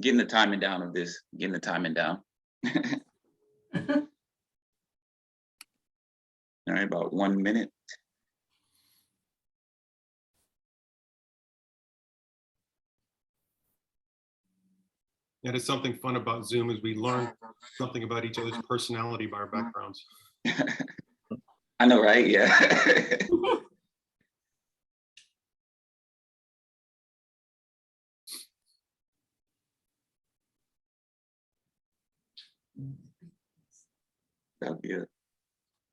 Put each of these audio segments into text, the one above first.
getting the timing down of this, getting the timing down. All right, about 1 minute. That is something fun about Zoom is we learn something about each other's personality by our backgrounds. I know, right? Yeah. That'll be it.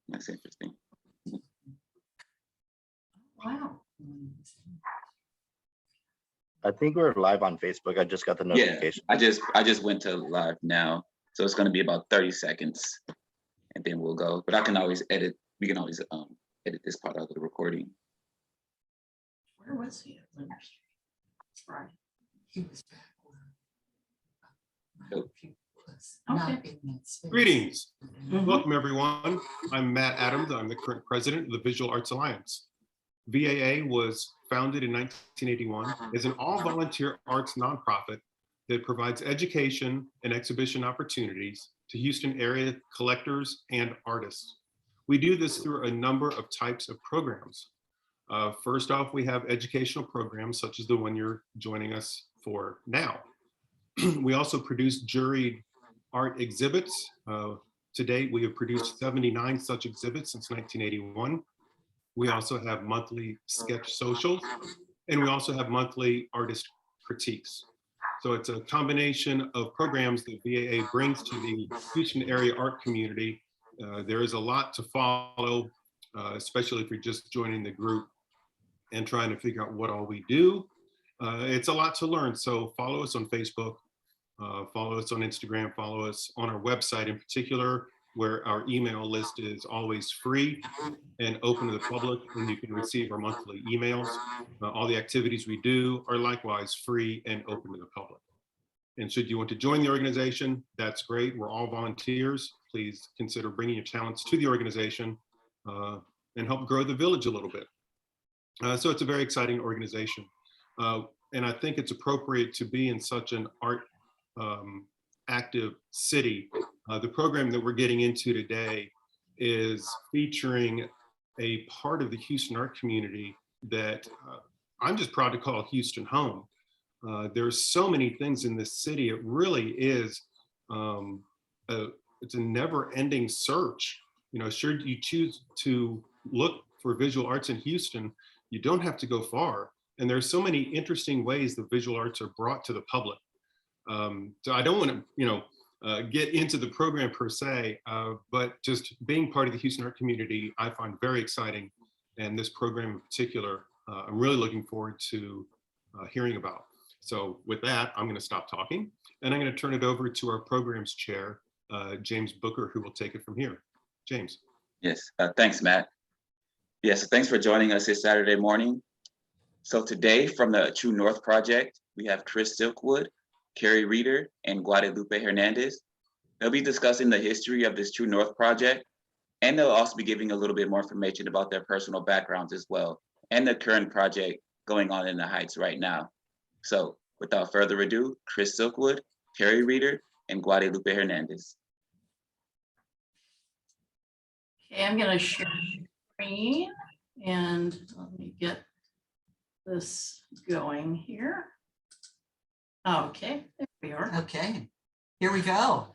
That's interesting. Wow. I think we're live on Facebook. I just got the notification. Yeah, I just went to live now, so it's going to be about 30 seconds, and then we'll go. But I can always edit. We can always edit this part out of the recording. Where was he? At Linder Street. That's right. He was back where he was not in that space. Greetings. Welcome, everyone. I'm Matt Adams. I'm the current president of the Visual Arts Alliance. VAA was founded in 1981 as an all-volunteer arts nonprofit that provides education and exhibition opportunities to Houston area collectors and artists. We do this through a number of types of programs. First off, we have educational programs such as the one you're joining us for now. We also produce juried art exhibits. To date, we have produced 79 such exhibits since 1981. We also have monthly sketch socials, and we also have monthly artist critiques. So it's a combination of programs that VAA brings to the Houston area art community. There is a lot to follow, especially if you're just joining the group and trying to figure out what all we do. It's a lot to learn, so follow us on Facebook, follow us on Instagram, follow us on our website in particular, where our email list is always free and open to the public, and you can receive our monthly emails. All the activities we do are likewise free and open to the public. And should you want to join the organization, that's great. We're all volunteers. Please consider bringing your talents to the organization and help grow the village a little bit. So it's a very exciting organization. And I think it's appropriate to be in such an art active city. The program that we're getting into today is featuring a part of the Houston art community that I'm just proud to call Houston home. There's so many things in this city. It really is, it's a never-ending search. You know, should you choose to look for visual arts in Houston, you don't have to go far. And there's so many interesting ways the visual arts are brought to the public. So I don't want to, get into the program per se, but just being part of the Houston art community, I find very exciting. And this program in particular, I'm really looking forward to hearing about. So with that, I'm going to stop talking and I'm going to turn it over to our programs chair, James Booker, who will take it from here. James. Yes, thanks, Matt. Yes, thanks for joining us this Saturday morning. So today from the True North Project, we have Chris Silkwood, Cary Reeder, and Guadalupe Hernandez. They'll be discussing the history of this True North Project, and they'll also be giving a little bit more information about their personal backgrounds as well, and the current project going on in the Heights right now. So without further ado, Chris Silkwood, Cary Reeder, and Guadalupe Hernandez. Okay, I'm going to share screen and let me get this going here. Okay, there we are. Okay, here we go.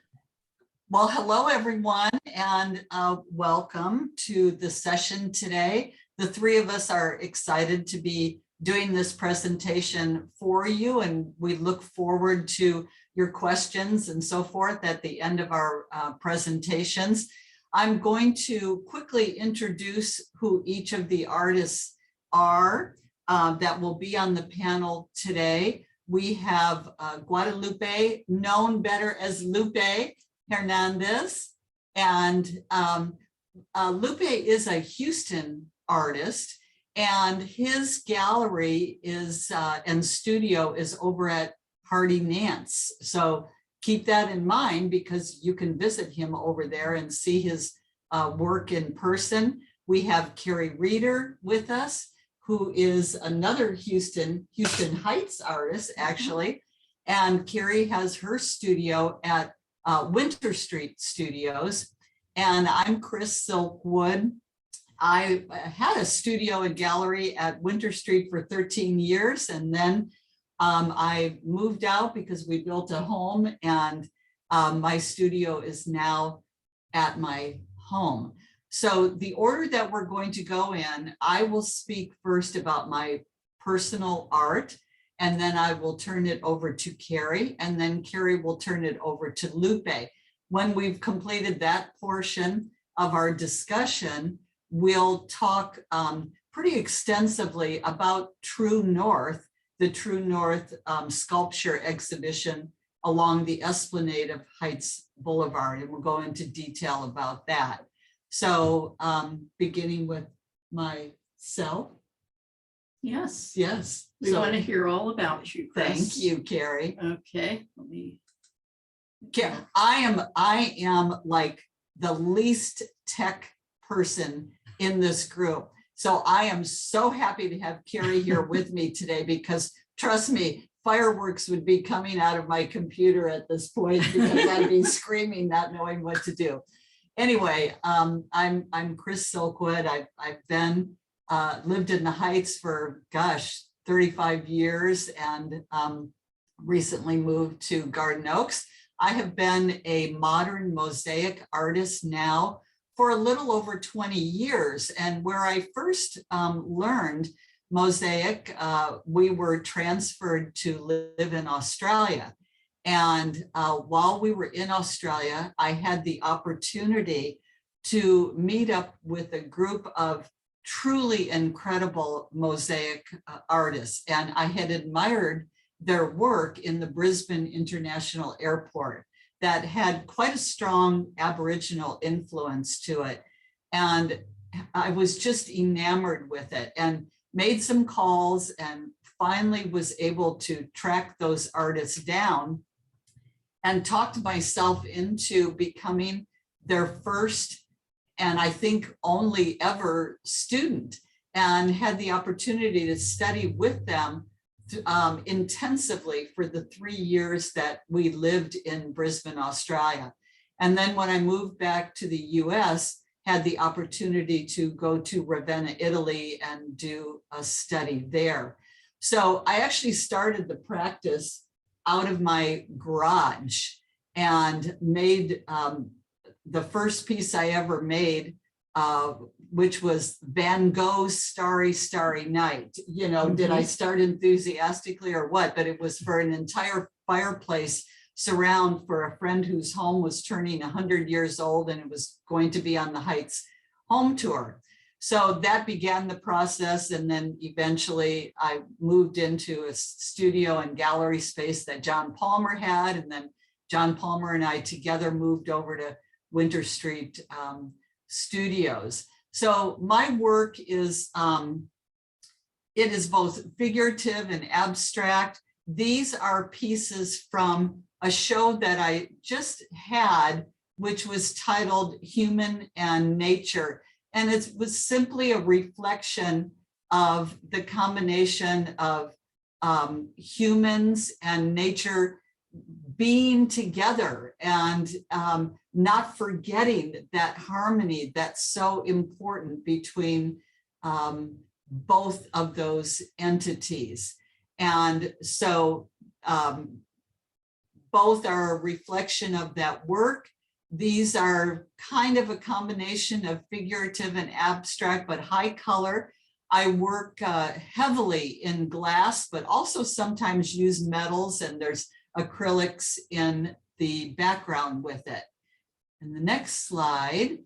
Well, hello, everyone, and welcome to the session today. The three of us are excited to be doing this presentation for you, and we look forward to your questions and so forth at the end of our presentations. I'm going to quickly introduce who each of the artists are that will be on the panel today. We have Guadalupe, known better as Lupe Hernandez. And Lupe is a Houston artist, and his gallery is and studio is over at Hardy Nance. So keep that in mind because you can visit him over there and see his work in person. We have Cary Reeder with us, who is another Houston Heights artist, actually. And Cary has her studio at Winter Street Studios. And I'm Chris Silkwood. I had a studio and gallery at Winter Street for 13 years. And then I moved out because we built a home, and my studio is now at my home. So the order that we're going to go in, I will speak first about my personal art, and then I will turn it over to Cary, and then Cary will turn it over to Lupe. When we've completed that portion of our discussion, we'll talk pretty extensively about True North, the True North sculpture exhibition along the Esplanade of Heights Boulevard, and we'll go into detail about that. So beginning with myself. Yes. Yes. We So want to hear all about you, Chris. thank you, Cary. Okay, let me. I am like the least tech person in this group. So I am so happy to have Cary here with me today, because trust me, fireworks would be coming out of my computer at this point, because I'd be screaming, not knowing what to do. Anyway, I'm Chris Silkwood. I've been lived in the Heights for, gosh, 35 years, and recently moved to Garden Oaks. I have been a modern mosaic artist now for a little over 20 years. And where I first learned mosaic, we were transferred to live in Australia. And while we were in Australia, I had the opportunity to meet up with a group of truly incredible mosaic artists. And I had admired their work in the Brisbane International Airport that had quite a strong Aboriginal influence to it. And I was just enamored with it, and made some calls, and finally was able to track those artists down and talked myself into becoming their first, and I think only ever, student, and had the opportunity to study with them intensively for the 3 years that we lived in Brisbane, Australia. And then when I moved back to the US, had the opportunity to go to Ravenna, Italy, and do a study there. So I actually started the practice out of my garage, and made the first piece I ever made, which was Van Gogh's Starry, Starry Night. You know, did I start enthusiastically or what? But it was for an entire fireplace surround for a friend whose home was turning 100 years old, and it was going to be on the Heights home tour. So that began the process. And then eventually I moved into a studio and gallery space that John Palmer had. And then John Palmer and I together moved over to Winter Street Studios. So my work is, it is both figurative and abstract. These are pieces from a show that I just had, which was titled Human and Nature. And it was simply a reflection of the combination of humans and nature being together, and not forgetting that harmony that's so important between both of those entities. And so both are a reflection of that work. These are kind of a combination of figurative and abstract, but high color. I work heavily in glass, but also sometimes use metals, and there's acrylics in the background with it. And the next slide.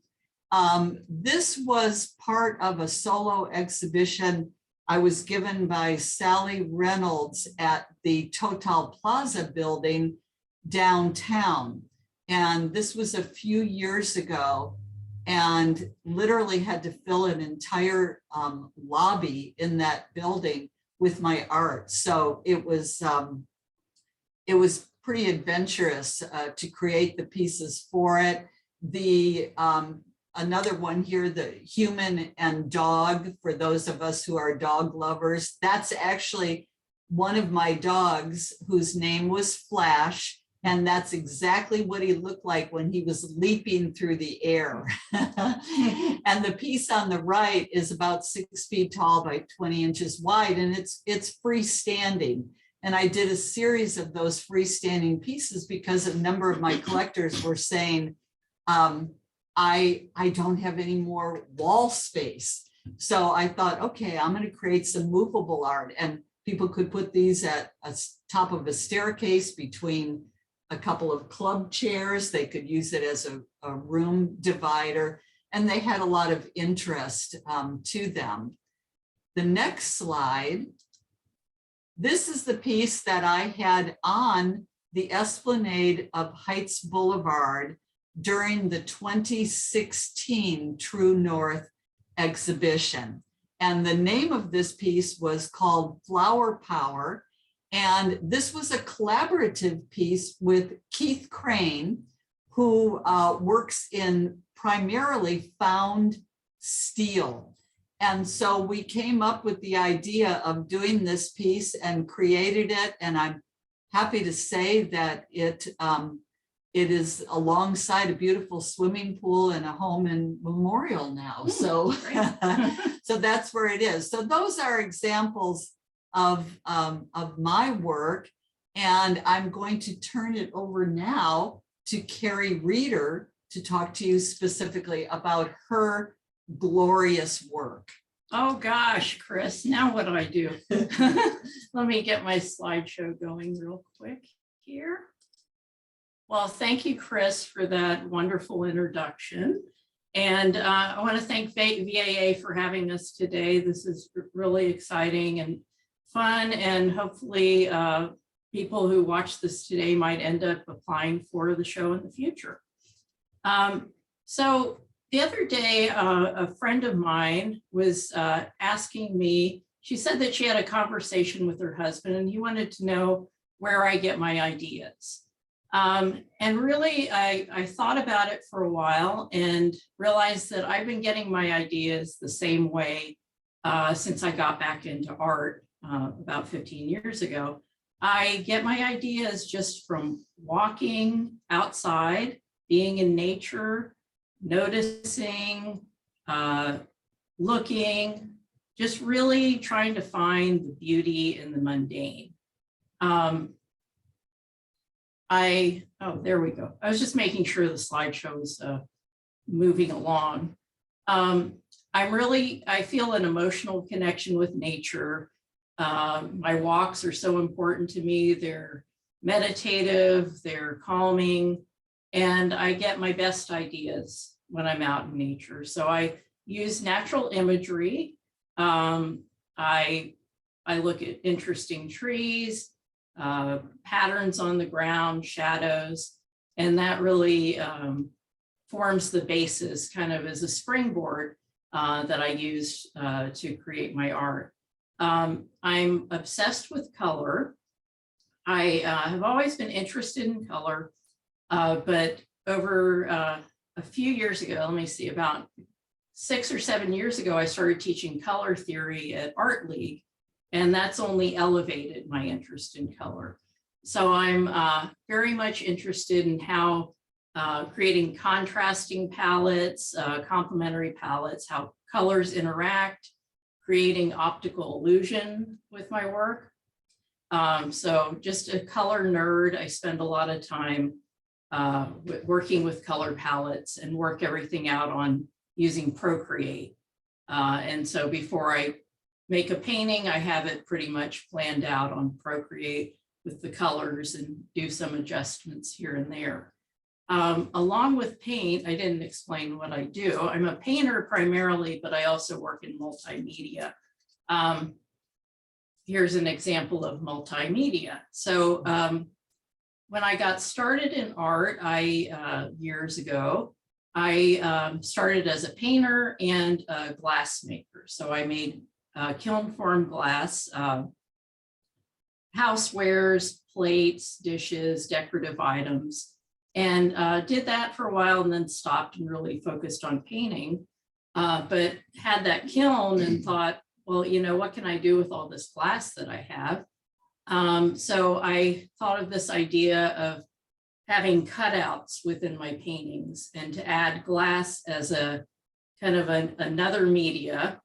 This was part of a solo exhibition I was given by Sally Reynolds at the Total Plaza building downtown. And this was a few years ago, and literally had to fill an entire lobby in that building with my art. So it was pretty adventurous to create the pieces for it. The another one here, the human and dog, for those of us who are dog lovers, that's actually one of my dogs whose name was Flash. And that's exactly what he looked like when he was leaping through the air. And the piece on the right is about 6 feet tall by 20 inches wide, and it's freestanding. And I did a series of those freestanding pieces because a number of my collectors were saying, I don't have any more wall space. So I thought, okay, I'm going to create some movable art, and people could put these at a top of a staircase between a couple of club chairs. They could use it as a room divider, and they had a lot of interest to them. The next slide, this is the piece that I had on the esplanade of Heights Boulevard during the 2016 True North exhibition. And the name of this piece was called Flower Power. And this was a collaborative piece with Keith Crane, who works in primarily found steel. And so we came up with the idea of doing this piece and created it. And I'm happy to say that it is alongside a beautiful swimming pool and a home in Memorial now. So, so that's where it is. So those are examples of my work. And I'm going to turn it over now to Cary Reeder to talk to you specifically about her glorious work. Oh gosh, Chris, now what do I do? Let me get my slideshow going real quick here. Well, thank you, Chris, for that wonderful introduction. And I want to thank VAA for having us today. This is really exciting and fun, and hopefully people who watch this today might end up applying for the show in the future. So the other day, a friend of mine was asking me, she said that she had a conversation with her husband and he wanted to know where I get my ideas. And really, I thought about it for a while and realized that I've been getting my ideas the same way since I got back into art about 15 years ago. I get my ideas just from walking outside, being in nature, noticing, looking, just really trying to find the beauty in the mundane. Oh, there we go. I was just making sure the slideshow was moving along. I feel an emotional connection with nature. My walks are so important to me. They're meditative, they're calming, and I get my best ideas when I'm out in nature. So I use natural imagery. I look at interesting trees, patterns on the ground, shadows, and that really forms the basis kind of as a springboard that I use to create my art. I'm obsessed with color. I have always been interested in color, but over a few years ago, let me see, about 6 or 7 years ago, I started teaching color theory at Art League, and that's only elevated my interest in color. So I'm very much interested in how creating contrasting palettes, complementary palettes, how colors interact, creating optical illusion with my work. So just a color nerd, I spend a lot of time working with color palettes and work everything out on using Procreate. And so before I make a painting, I have it pretty much planned out on Procreate with the colors and do some adjustments here and there. Along with paint, I didn't explain what I do. I'm a painter primarily, but I also work in multimedia. Here's an example of multimedia. So when I got started in art, years ago, I started as a painter and a glass maker. So I made kiln formed glass, housewares, plates, dishes, decorative items, and did that for a while and then stopped and really focused on painting, but had that kiln and thought, well, you know, what can I do with all this glass that I have? So I thought of this idea of having cutouts within my paintings and to add glass as a kind of another media,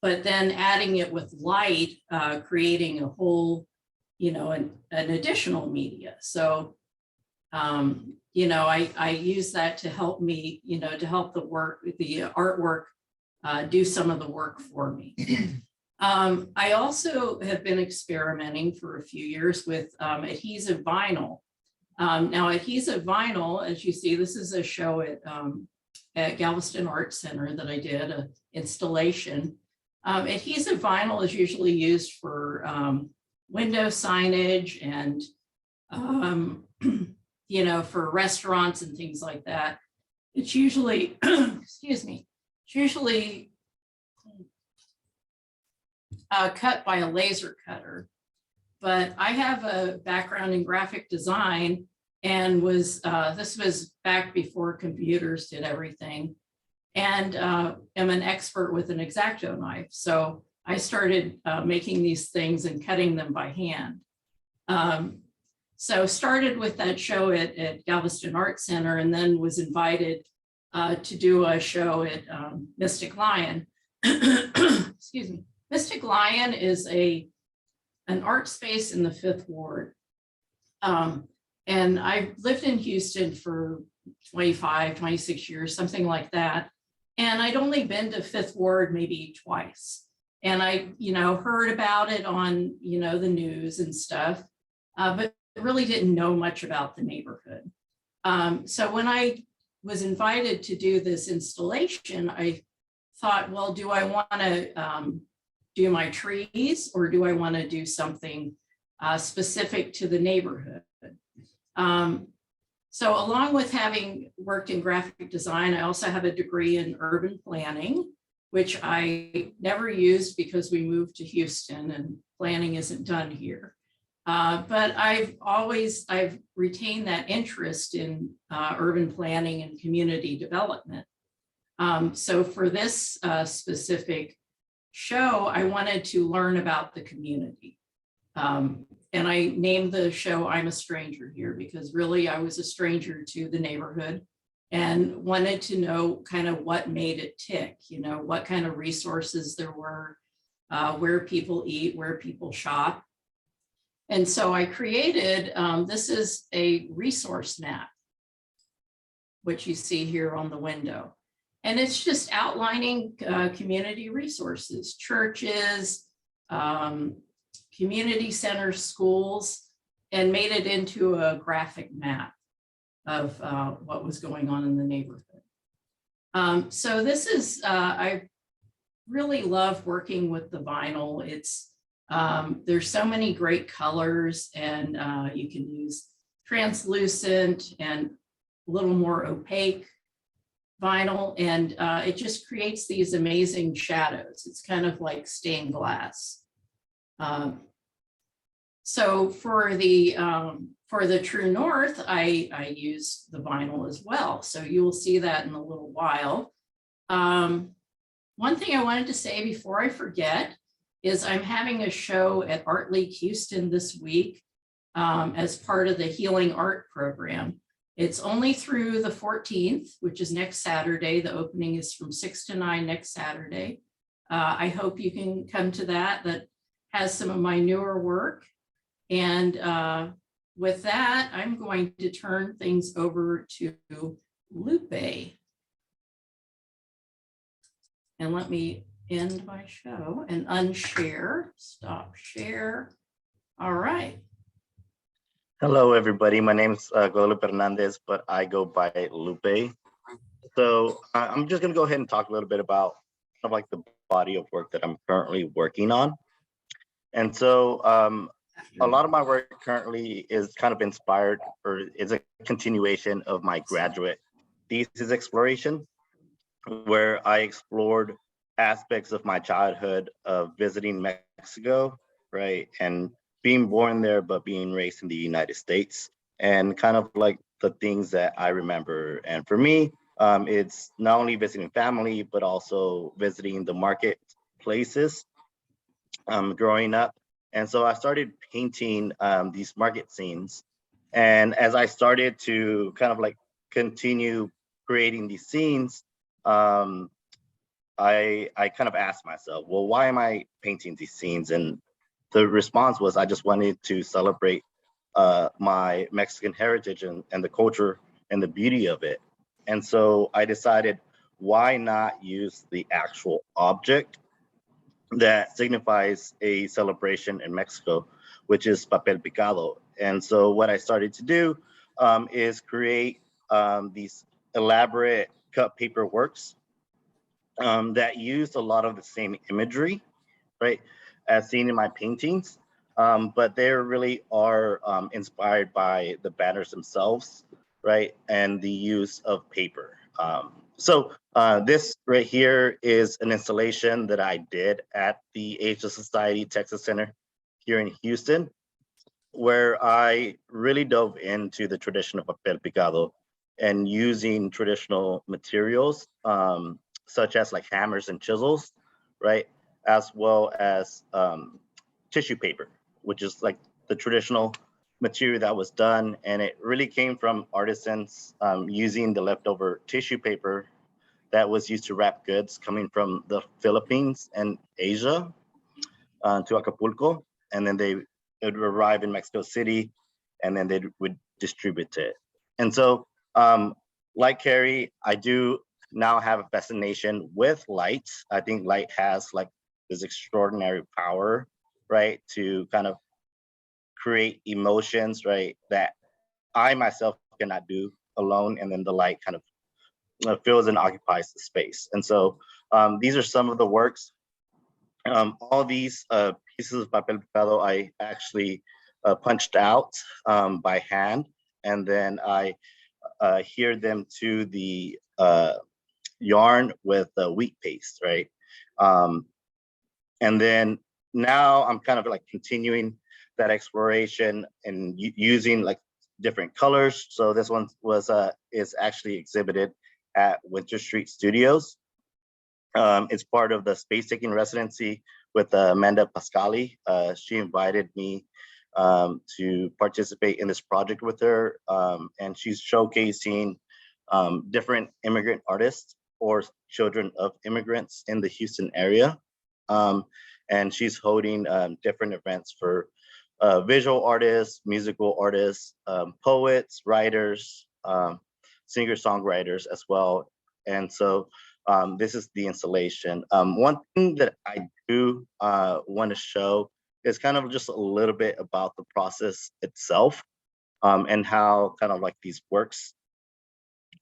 but then adding it with light, creating a whole, an additional media. So, I use that to help me, to help the artwork do some of the work for me. I also have been experimenting for a few years with adhesive vinyl. Now, adhesive vinyl, as you see, this is a show at Galveston Art Center that I did, an installation. Adhesive vinyl is usually used for window signage and, for restaurants and things like that. It's usually, excuse me, it's usually cut by a laser cutter. But I have a background in graphic design and this was back before computers did everything, and am an expert with an X-Acto knife. So I started making these things and cutting them by hand. So started with that show at Galveston Art Center, and then was invited to do a show at Mystic Lion. Excuse me. Mystic Lion is an art space in the 5th Ward. And I've lived in Houston for 25, 26 years, something like that. And I'd only been to 5th Ward maybe twice. And I, heard about it on, the news and stuff, but really didn't know much about the neighborhood. So when I was invited to do this installation, I thought, well, do I want to do my trees, or do I want to do something specific to the neighborhood? So along with having worked in graphic design, I also have a degree in urban planning, which I never used because we moved to Houston and planning isn't done here. But I've retained that interest in urban planning and community development. So for this specific show, I wanted to learn about the community. And I named the show I'm a Stranger Here, because really I was a stranger to the neighborhood and wanted to know kind of what made it tick, what kind of resources there were, where people eat, where people shop. And so I created, this is a resource map, which you see here on the window. And it's just outlining community resources, churches, community centers, schools, and made it into a graphic map of what was going on in the neighborhood. So this is, I really love working with the vinyl. It's, there's so many great colors, and you can use translucent and a little more opaque vinyl, and it just creates these amazing shadows. It's kind of like stained glass. So for the True North, I use the vinyl as well. So you will see that in a little while. One thing I wanted to say before I forget is I'm having a show at Art League Houston this week as part of the Healing Art program. It's only through the 14th, which is next Saturday. The opening is from 6 to 9 next Saturday. I hope you can come to that. That has some of my newer work. And with that, I'm going to turn things over to Lupe. And let me end my show and unshare, stop share. All right. Hello, everybody. My name is Guadalupe Hernandez, but I go by Lupe. So I'm just going to go ahead and talk a little bit about kind of like the body of work that I'm currently working on. And so a lot of my work currently is kind of inspired, or is a continuation of my graduate thesis exploration, where I explored aspects of my childhood of visiting Mexico, right? And being born there, but being raised in the United States, and kind of like the things that I remember. And for me, it's not only visiting family, but also visiting the marketplaces growing up, And so I started painting these market scenes. And as I started to kind of like continue creating these scenes, I kind of asked myself, well, why am I painting these scenes? And the response was, I just wanted to celebrate my Mexican heritage and the culture and the beauty of it. And so I decided, why not use the actual object that signifies a celebration in Mexico, which is papel picado. And so what I started to do is create these elaborate cut paper works that used a lot of the same imagery, right, as seen in my paintings, but they really are inspired by the banners themselves, right, and the use of paper. So this right here is an installation that I did at the Age of Society Texas Center here in Houston, where I really dove into the tradition of papel picado and using traditional materials, such as like hammers and chisels, right? As well as tissue paper, which is like the traditional material that was done. And it really came from artisans using the leftover tissue paper that was used to wrap goods coming from the Philippines and Asia to Acapulco. And then it would arrive in Mexico City, and then they would distribute it. And so, like Cary, I do now have a fascination with light. I think light has like this extraordinary power, right, to kind of create emotions, right, that I myself cannot do alone. And then the light kind of fills and occupies the space. And so these are some of the works. All these pieces of papel picado I actually punched out by hand, and then I adhered them to the yarn with wheat paste, right? And then now I'm kind of like continuing that exploration and using like different colors. So this one is actually exhibited at Winter Street Studios. It's part of the space taking residency with Amanda Pascali. She invited me to participate in this project with her, and she's showcasing different immigrant artists or children of immigrants in the Houston area. And she's holding different events for visual artists, musical artists, poets, writers, singer-songwriters as well. And so this is the installation. One thing that I do want to show is kind of just a little bit about the process itself, and how kind of like these works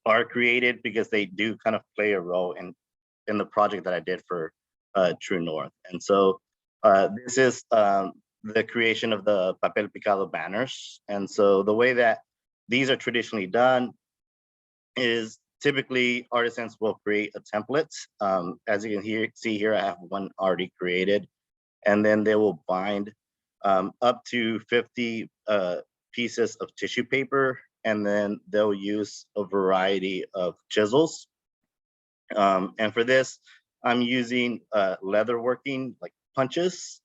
are created, because they do kind of play a role in the project that I did for True North. And so this is the creation of the papel picado banners. And so the way that these are traditionally done is typically artisans will create a template. As you can see here, I have one already created, and then they will bind up to 50 pieces of tissue paper, and then they'll use a variety of chisels. And for this, I'm using leather working like punches,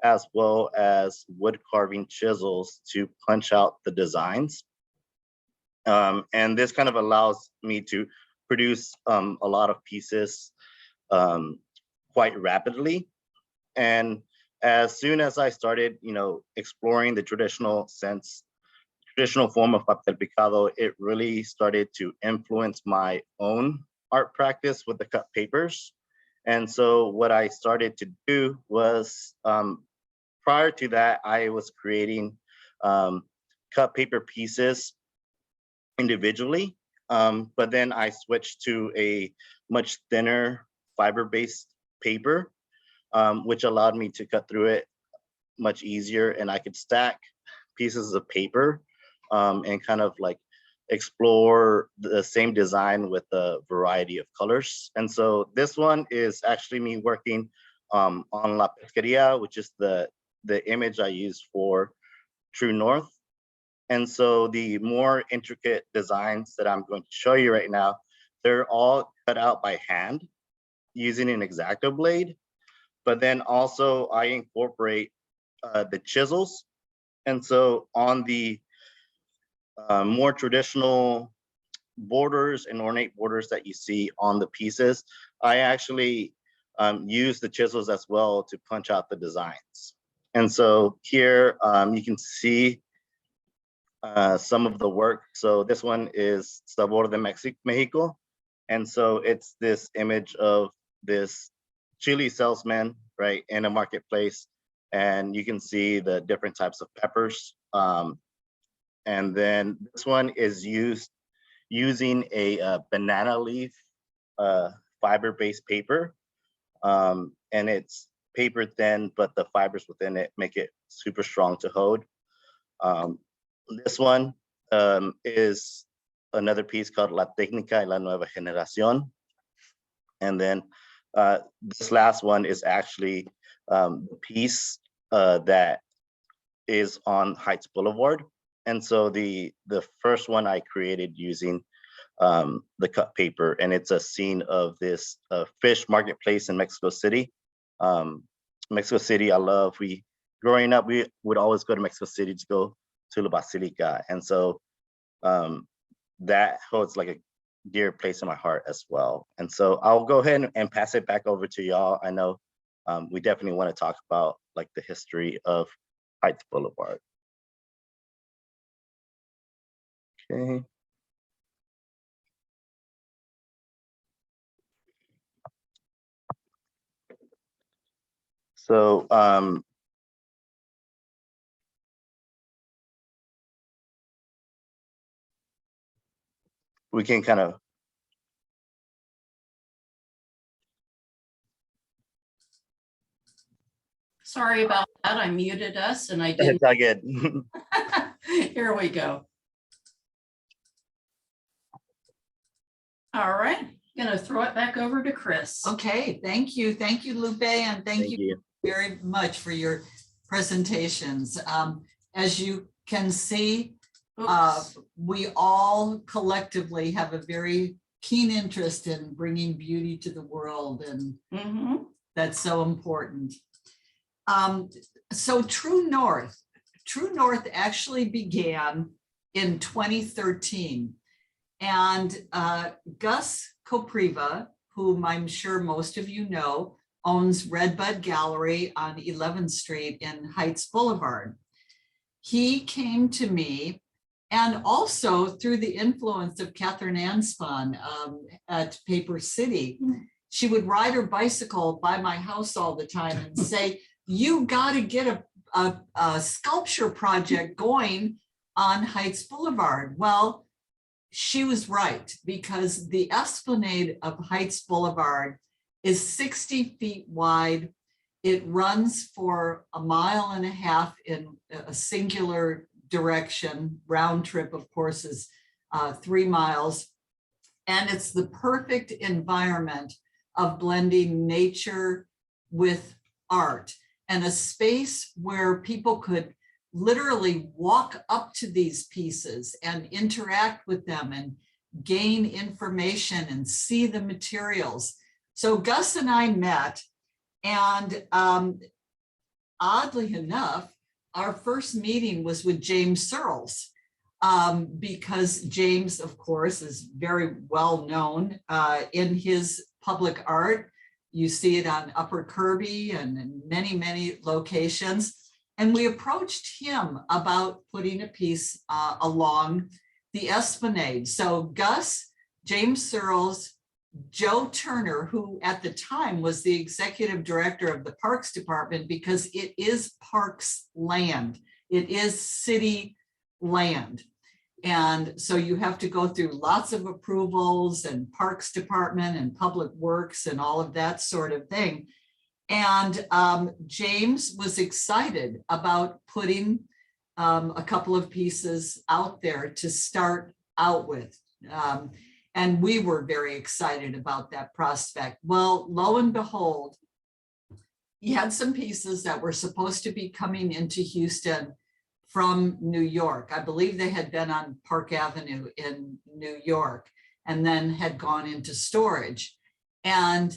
as well as wood carving chisels to punch out the designs. And this kind of allows me to produce a lot of pieces quite rapidly. And as soon as I started, exploring the traditional form of papel picado, it really started to influence my own art practice with the cut papers. And so what I started to do was, prior to that, I was creating cut paper pieces individually, but then I switched to a much thinner fiber-based paper, which allowed me to cut through it much easier, and I could stack pieces of paper and kind of like explore the same design with a variety of colors. And so this one is actually me working on La Pesqueria, which is the image I used for True North. And so the more intricate designs that I'm going to show you right now, they're all cut out by hand using an X-Acto blade. But then also I incorporate the chisels. And so on the more traditional borders and ornate borders that you see on the pieces, I actually use the chisels as well to punch out the designs. And so here you can see some of the work. So this one is Sabor de Mexico. And so it's this image of this chili salesman, right, in a marketplace. And you can see the different types of peppers. And then this one is using a banana leaf fiber-based paper. And it's paper thin, but the fibers within it make it super strong to hold. This one is another piece called La Técnica y la Nueva Generación. And then this last one is actually the piece that is on Heights Boulevard. And so the first one I created using the cut paper, and it's a scene of this fish marketplace in Mexico City. Mexico City, I love. Growing up, we would always go to Mexico City to go to La Basilica. And so that holds like a dear place in my heart as well. And so I'll go ahead and pass it back over to y'all. I know we definitely want to talk about like the history of Heights Boulevard. Okay. So we can kind of Sorry about that. I muted us and I didn't. it's all good. Here we go. All right, gonna throw it back over to Chris. Okay, thank you, Lupe, and thank you very much for your presentations. As you can see, we all collectively have a very keen interest in bringing beauty to the world, and that's so important. So True North actually began in 2013. And Gus Kopriva, whom I'm sure most of you know, owns Redbud Gallery on 11th Street in Heights Boulevard. He came to me, and also through the influence of Catherine Anspon at Paper City, she would ride her bicycle by my house all the time and say, you got to get a sculpture project going on Heights Boulevard. Well, she was right, because the esplanade of Heights Boulevard is 60 feet wide. It runs for 1.5 miles in a singular direction. Round trip, of course, is 3 miles. And it's the perfect environment of blending nature with art, and a space where people could literally walk up to these pieces and interact with them and gain information and see the materials. So Gus and I met, and oddly enough, our first meeting was with James Searles, because James, of course, is very well known in his public art. You see it on Upper Kirby and in many, many locations. And we approached him about putting a piece along the esplanade. So Gus, James Searles, Joe Turner, who at the time was the executive director of the Parks Department, because it is Parks land, it is city land. And so you have to go through lots of approvals and Parks Department and Public Works and all of that sort of thing. And James was excited about putting a couple of pieces out there to start out with. And we were very excited about that prospect. Well, lo and behold, he had some pieces that were supposed to be coming into Houston from New York. I believe they had been on Park Avenue in New York and then had gone into storage. And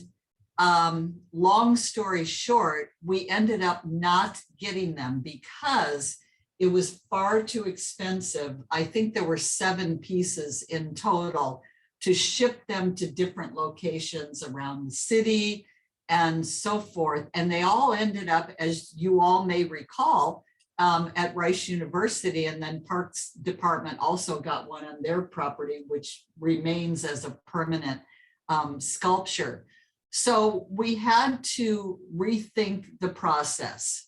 Long story short, we ended up not getting them because it was far too expensive. I think there were 7 pieces in total to ship them to different locations around the city and so forth. And they all ended up, as you all may recall, at Rice University, and then Parks Department also got one on their property, which remains as a permanent sculpture. So we had to rethink the process.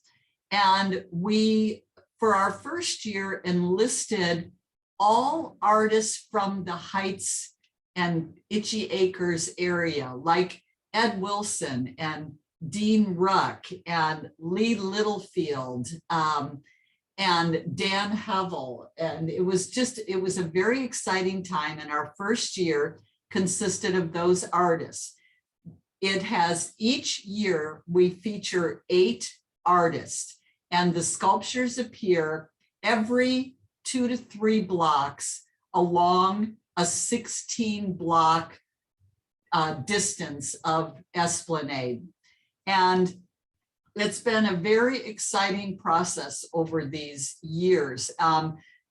And we, for our first year, enlisted all artists from the Heights and Itchy Acres area, like Ed Wilson and Dean Ruck and Lee Littlefield and Dan Hevel. And it was a very exciting time. And our first year consisted of those artists. It has, each year we feature 8 artists, and the sculptures appear every 2 to 3 blocks along a 16-block distance of Esplanade. And it's been a very exciting process over these years.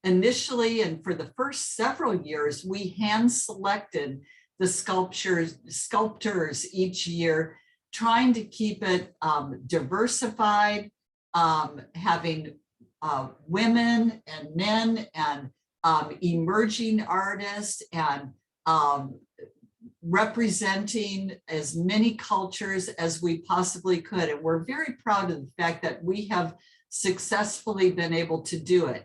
Initially, and for the first several years, we hand selected the sculptors each year, trying to keep it diversified, having women and men and emerging artists, and representing as many cultures as we possibly could. And we're very proud of the fact that we have successfully been able to do it.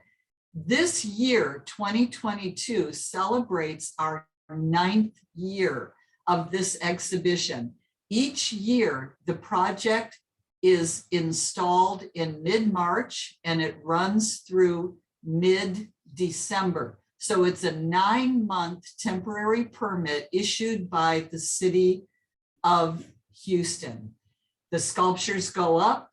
This year, 2022, celebrates our 9th year of this exhibition. Each year, the project is installed in mid-March and it runs through mid-December. So it's a 9-month temporary permit issued by the city of Houston. The sculptures go up.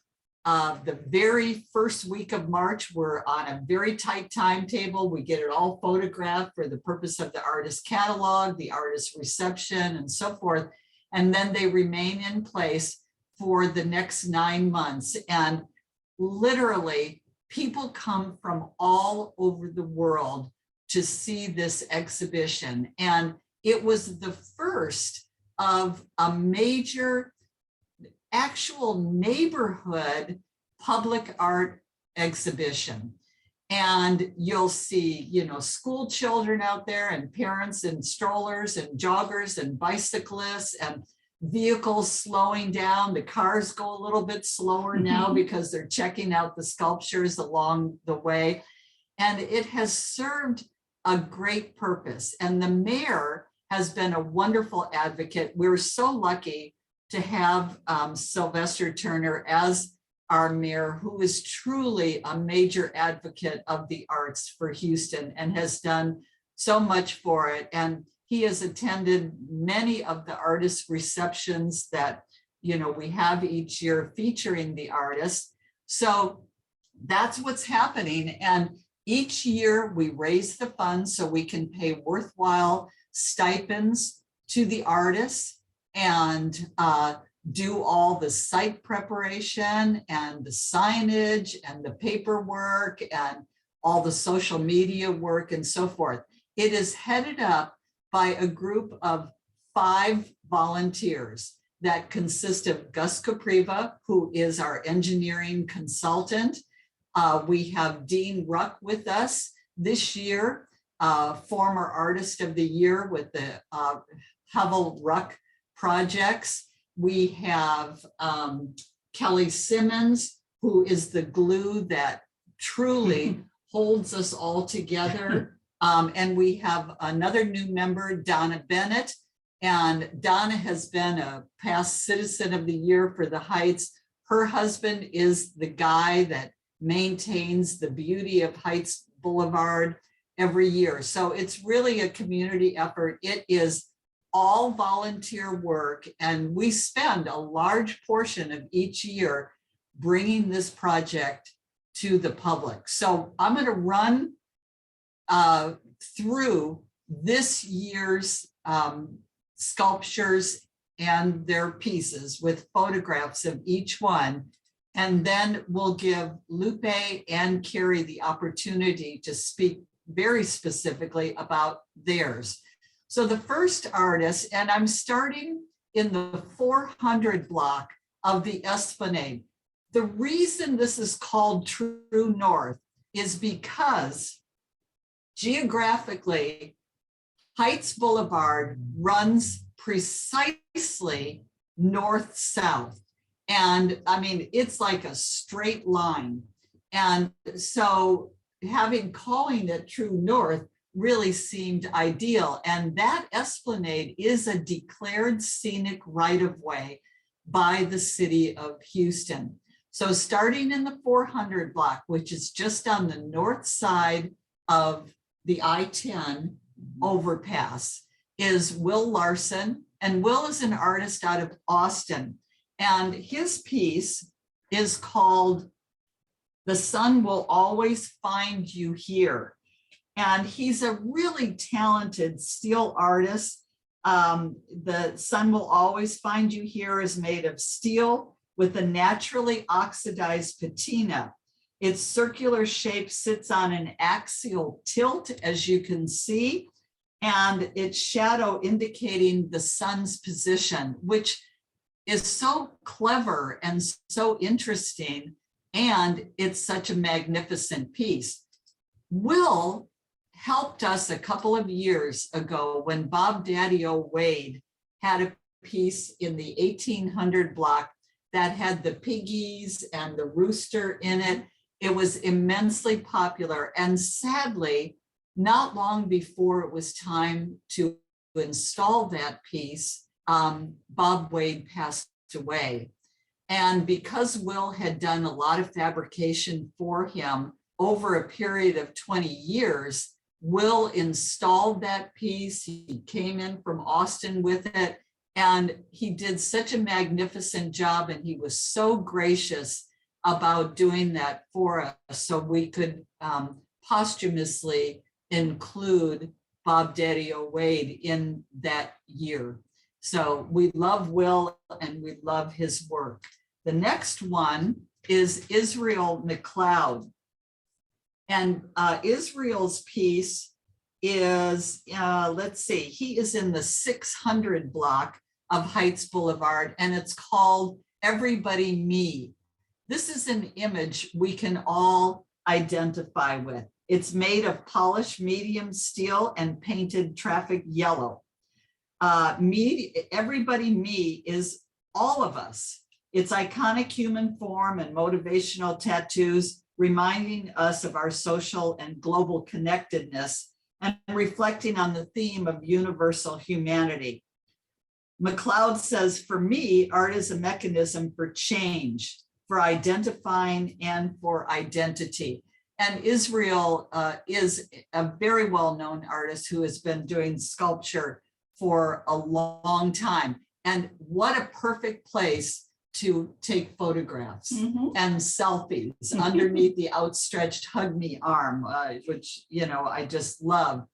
The very first week of March, we're on a very tight timetable. We get it all photographed for the purpose of the artist catalog, the artist reception, and so forth. And then they remain in place for the next 9 months. And literally, people come from all over the world to see this exhibition. And it was the first of a major actual neighborhood public art exhibition. And you'll see, you know, school children out there and parents in strollers and joggers and bicyclists and vehicles slowing down. The cars go a little bit slower now because they're checking out the sculptures along the way. And it has served a great purpose. And the mayor has been a wonderful advocate. We're so lucky to have Sylvester Turner as our mayor, who is truly a major advocate of the arts for Houston and has done so much for it. And he has attended many of the artist receptions that, you know, we have each year featuring the artists. So that's what's happening. And each year we raise the funds so we can pay worthwhile stipends to the artists and do all the site preparation and the signage and the paperwork and all the social media work and so forth. It is headed up by a group of 5 volunteers that consist of Gus Capriva, who is our engineering consultant. We have Dean Ruck with us this year, former Artist of the Year with the Hevel Ruck projects. We have Kelly Simmons, who is the glue that truly holds us all together. And we have another new member, Donna Bennett. And Donna has been a past Citizen of the Year for the Heights. Her husband is the guy that maintains the beauty of Heights Boulevard every year. So it's really a community effort. It is all volunteer work, and we spend a large portion of each year bringing this project to the public. So I'm going to run through this year's sculptures and their pieces with photographs of each one. And then we'll give Lupe and Cary the opportunity to speak very specifically about theirs. So the first artist, and I'm starting in the 400 block of the Esplanade. The reason this is called True North is because geographically, Heights Boulevard runs precisely north-south. And I mean, it's like a straight line. And so calling it True North really seemed ideal. And that Esplanade is a declared scenic right-of-way by the city of Houston. So starting in the 400 block, which is just on the north side of the I-10 overpass, is Will Larson. And Will is an artist out of Austin. And his piece is called "The Sun Will Always Find You Here." And he's a really talented steel artist. The Sun Will Always Find You Here is made of steel with a naturally oxidized patina. Its circular shape sits on an axial tilt, as you can see, and its shadow indicating the sun's position, which is so clever and so interesting, and it's such a magnificent piece. Will helped us a couple of years ago when Bob Daddy-O Wade had a piece in the 1800 block that had the piggies and the rooster in it. It was immensely popular, and sadly, not long before it was time to install that piece, Bob Wade passed away. And because Will had done a lot of fabrication for him over a period of 20 years, Will installed that piece. He came in from Austin with it, and he did such a magnificent job, and he was so gracious about doing that for us so we could posthumously include Bob Daddy-O Wade in that year. So we love Will and we love his work. The next one is Israel McLeod. And Israel's piece is, let's see, he is in the 600 block of Heights Boulevard, and it's called Everybody Me. This is an image we can all identify with. It's made of polished medium steel and painted traffic yellow. Everybody Me is all of us. It's iconic human form and motivational tattoos reminding us of our social and global connectedness and reflecting on the theme of universal humanity. McLeod says, for me, art is a mechanism for change, for identifying and for identity. And Israel is a very well-known artist who has been doing sculpture for a long time. And what a perfect place to take photographs and selfies underneath the outstretched hug me arm, which, you know, I just love.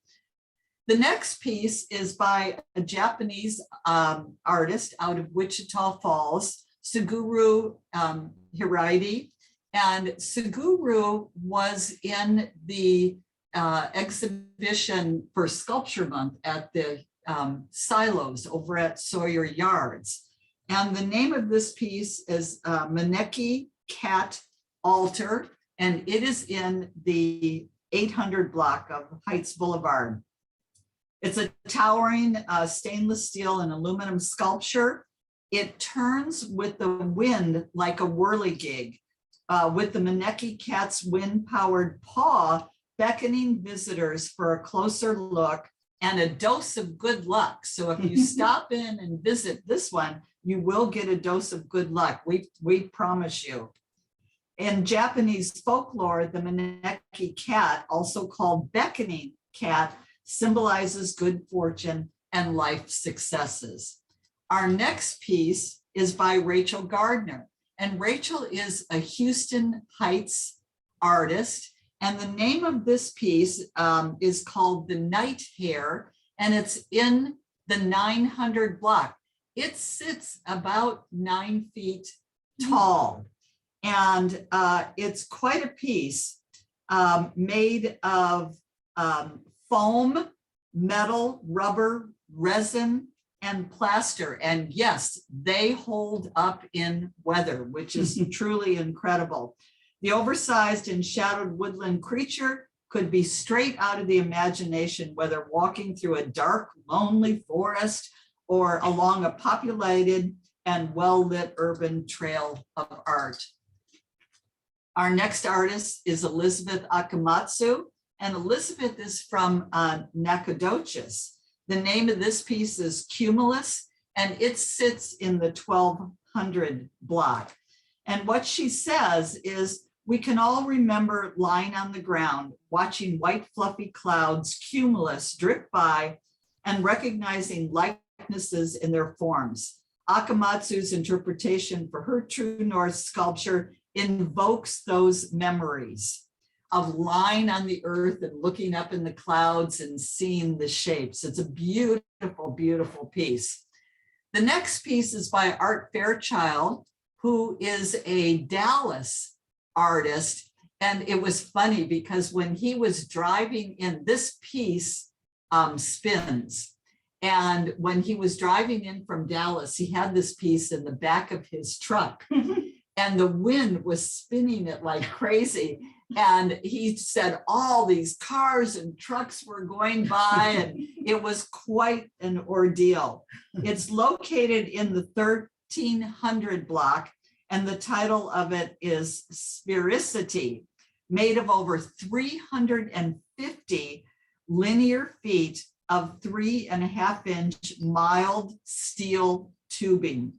The next piece is by a Japanese artist out of Wichita Falls, Suguru Hiraishi. And Suguru was in the exhibition for Sculpture Month at the silos over at Sawyer Yards. And the name of this piece is Maneki Cat Altar, and it is in the 800 block of Heights Boulevard. It's a towering stainless steel and aluminum sculpture. It turns with the wind like a whirligig, with the Maneki Cat's wind-powered paw beckoning visitors for a closer look and a dose of good luck. So if you stop in and visit this one, you will get a dose of good luck. We promise you. In Japanese folklore, the Maneki cat, also called beckoning cat, symbolizes good fortune and life successes. Our next piece is by Rachel Gardner. And Rachel is a Houston Heights artist. And the name of this piece is called The Night Hare, and it's in the 900 block. it sits about 9 feet tall. And it's quite a piece made of foam, metal, rubber, resin, and plaster. And yes, they hold up in weather, which is truly incredible. The oversized and shadowed woodland creature could be straight out of the imagination, whether walking through a dark, lonely forest or along a populated and well-lit urban trail of art. Our next artist is Elizabeth Akamatsu, and Elizabeth is from Nacogdoches. The name of this piece is Cumulus, and it sits in the 1200 block. And what she says is, we can all remember lying on the ground, watching white fluffy clouds, cumulus, drift by, and recognizing likenesses in their forms. Akamatsu's interpretation for her True North sculpture invokes those memories of lying on the earth and looking up in the clouds and seeing the shapes. It's a beautiful, beautiful piece. The next piece is by Art Fairchild, who is a Dallas artist. And it was funny because when he was driving in, this piece spins. And when he was driving in from Dallas, he had this piece in the back of his truck. And the wind was spinning it like crazy. And he said all these cars and trucks were going by, and it was quite an ordeal. It's located in the 1300 block, and the title of it is Sphericity, made of over 350 linear feet of 3.5-inch mild steel tubing.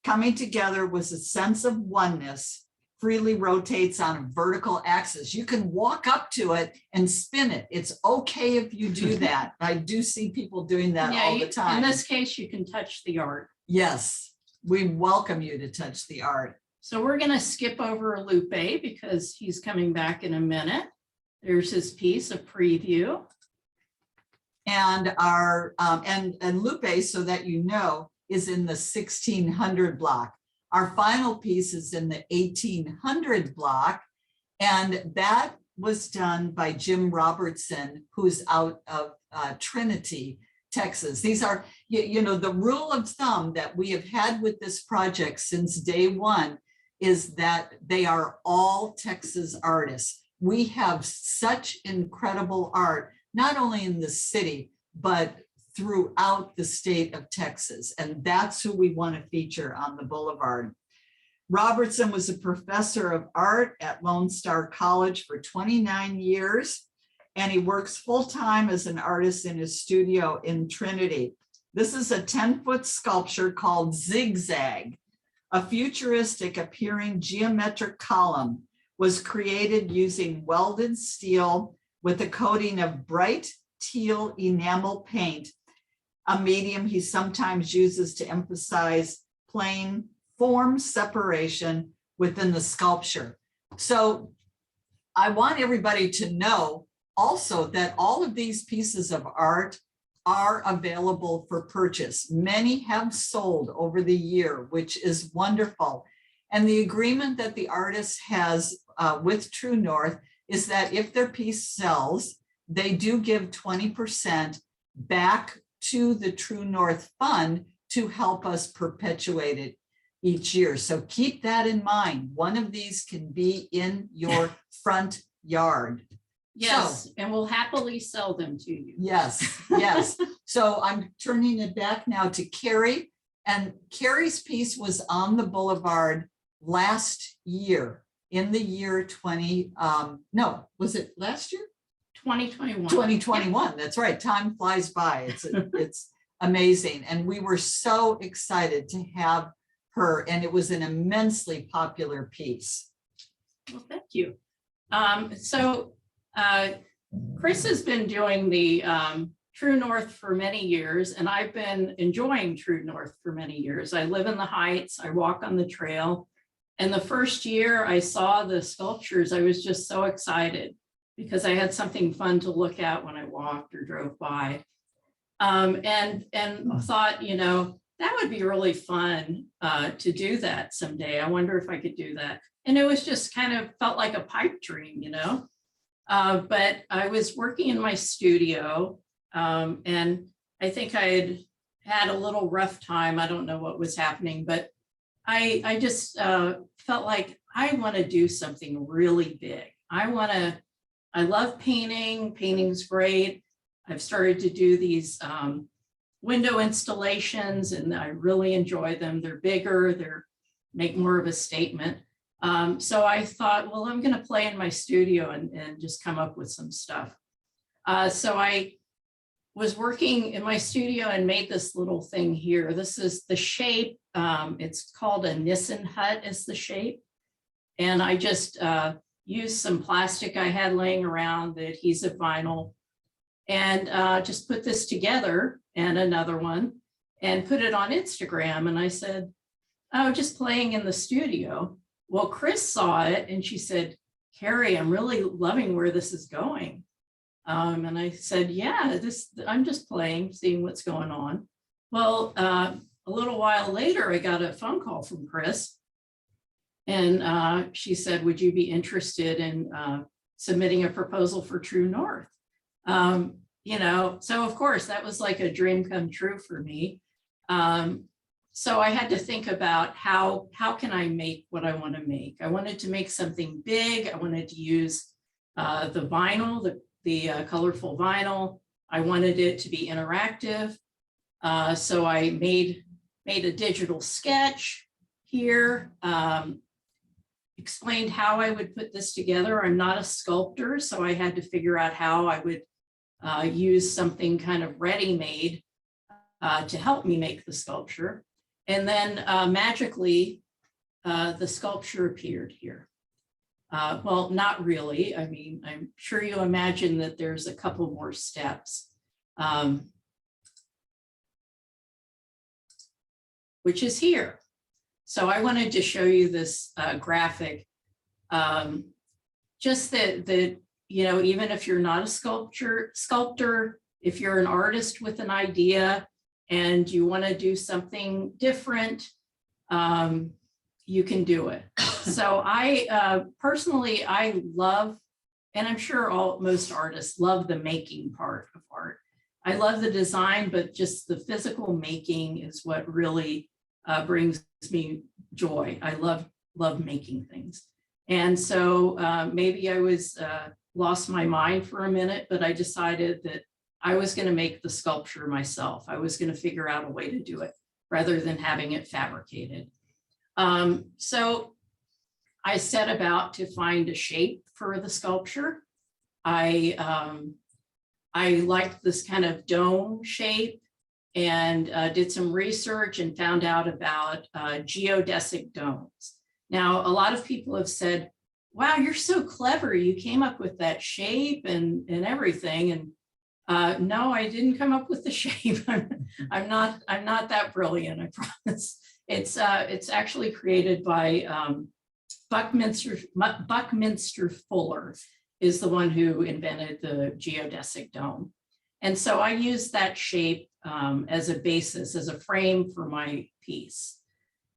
Coming together was a sense of oneness, freely rotates on a vertical axis. You can walk up to it and spin it. It's okay if you do that. I do see people doing that all the time. In this case, you can touch the art. Yes, we welcome you to touch the art. So we're going to skip over Lupe because he's coming back in a minute. There's his piece, a preview. And our and Lupe, so that you know, is in the 1600 block. Our final piece is in the 1800 block, and that was done by Jim Robertson, who's out of Trinity, Texas. These are, you know, the rule of thumb that we have had with this project since day one is that they are all Texas artists. We have such incredible art, not only in the city, but throughout the state of Texas. And that's who we want to feature on the Boulevard. Robertson was a professor of art at Lone Star College for 29 years, and he works full-time as an artist in his studio in Trinity. This is a 10-foot sculpture called Zigzag. A futuristic appearing geometric column was created using welded steel with a coating of bright teal enamel paint, a medium he sometimes uses to emphasize plane form separation within the sculpture. So I want everybody to know also that all of these pieces of art are available for purchase. Many have sold over the year, which is wonderful. And the agreement that the artist has with True North is that if their piece sells, they do give 20% back to the True North Fund to help us perpetuate it each year. So keep that in mind. One of these can be in your front yard. Yes, So, and we'll happily sell them to you. yes, yes. So I'm turning it back now to Cary. And Cary's piece was on the Boulevard last year, in the year 2021. 2021, that's right. Time flies by. It's amazing. And we were so excited to have her, and it was an immensely popular piece. Well, thank you. Chris has been doing the True North for many years, and I've been enjoying True North for many years. I live in the Heights, I walk on the trail, and the first year I saw the sculptures, I was just so excited because I had something fun to look at when I walked or drove by. And thought, you know, that would be really fun to do that someday. I wonder if I could do that. And it was just kind of felt like a pipe dream, you know? But I was working in my studio and I think I had a little rough time. I don't know what was happening, but I just felt like I want to do something really big. I love painting. Painting's great. I've started to do these window installations and I really enjoy them. They're bigger, make more of a statement. So I thought, well, I'm going to play in my studio and just come up with some stuff. So I was working in my studio and made this little thing here. This is the shape. It's called a Nissen hut is the shape. And I just used some plastic I had laying around, the adhesive vinyl, and just put this together and another one and put it on Instagram. And I said, oh, just playing in the studio. Well, Chris saw it and she said, Cary, I'm really loving where this is going. And I said, yeah, I'm just playing, seeing what's going on. Well, a little while later, I got a phone call from Chris. And she said, would you be interested in submitting a proposal for True North? You know, so of course, that was like a dream come true for me. So I had to think about how can I make what I want to make? I wanted to make something big. I wanted to use the vinyl, the colorful vinyl. I wanted it to be interactive. So I made a digital sketch here, explained how I would put this together. I'm not a sculptor, so I had to figure out how I would use something kind of ready-made to help me make the sculpture. And then magically, the sculpture appeared here. Well, not really. I mean, I'm sure you imagine that there's a couple more steps, which is here. So I wanted to show you this graphic, just that, you know, even if you're not a sculptor, if you're an artist with an idea and you want to do something different, you can do it. So I personally, I love, and I'm sure most artists love the making part of art. I love the design, but just the physical making is what really brings me joy. I love making things. And so maybe I lost my mind for a minute, but I decided that I was going to make the sculpture myself. I was going to figure out a way to do it rather than having it fabricated. So I set about to find a shape for the sculpture. I liked this kind of dome shape and did some research and found out about geodesic domes. Now, a lot of people have said, wow, you're so clever. You came up with that shape and everything. And no, I didn't come up with the shape. I'm not that brilliant, I promise. It's actually created by Buckminster Fuller is the one who invented the geodesic dome. And so I used that shape as a basis, as a frame for my piece.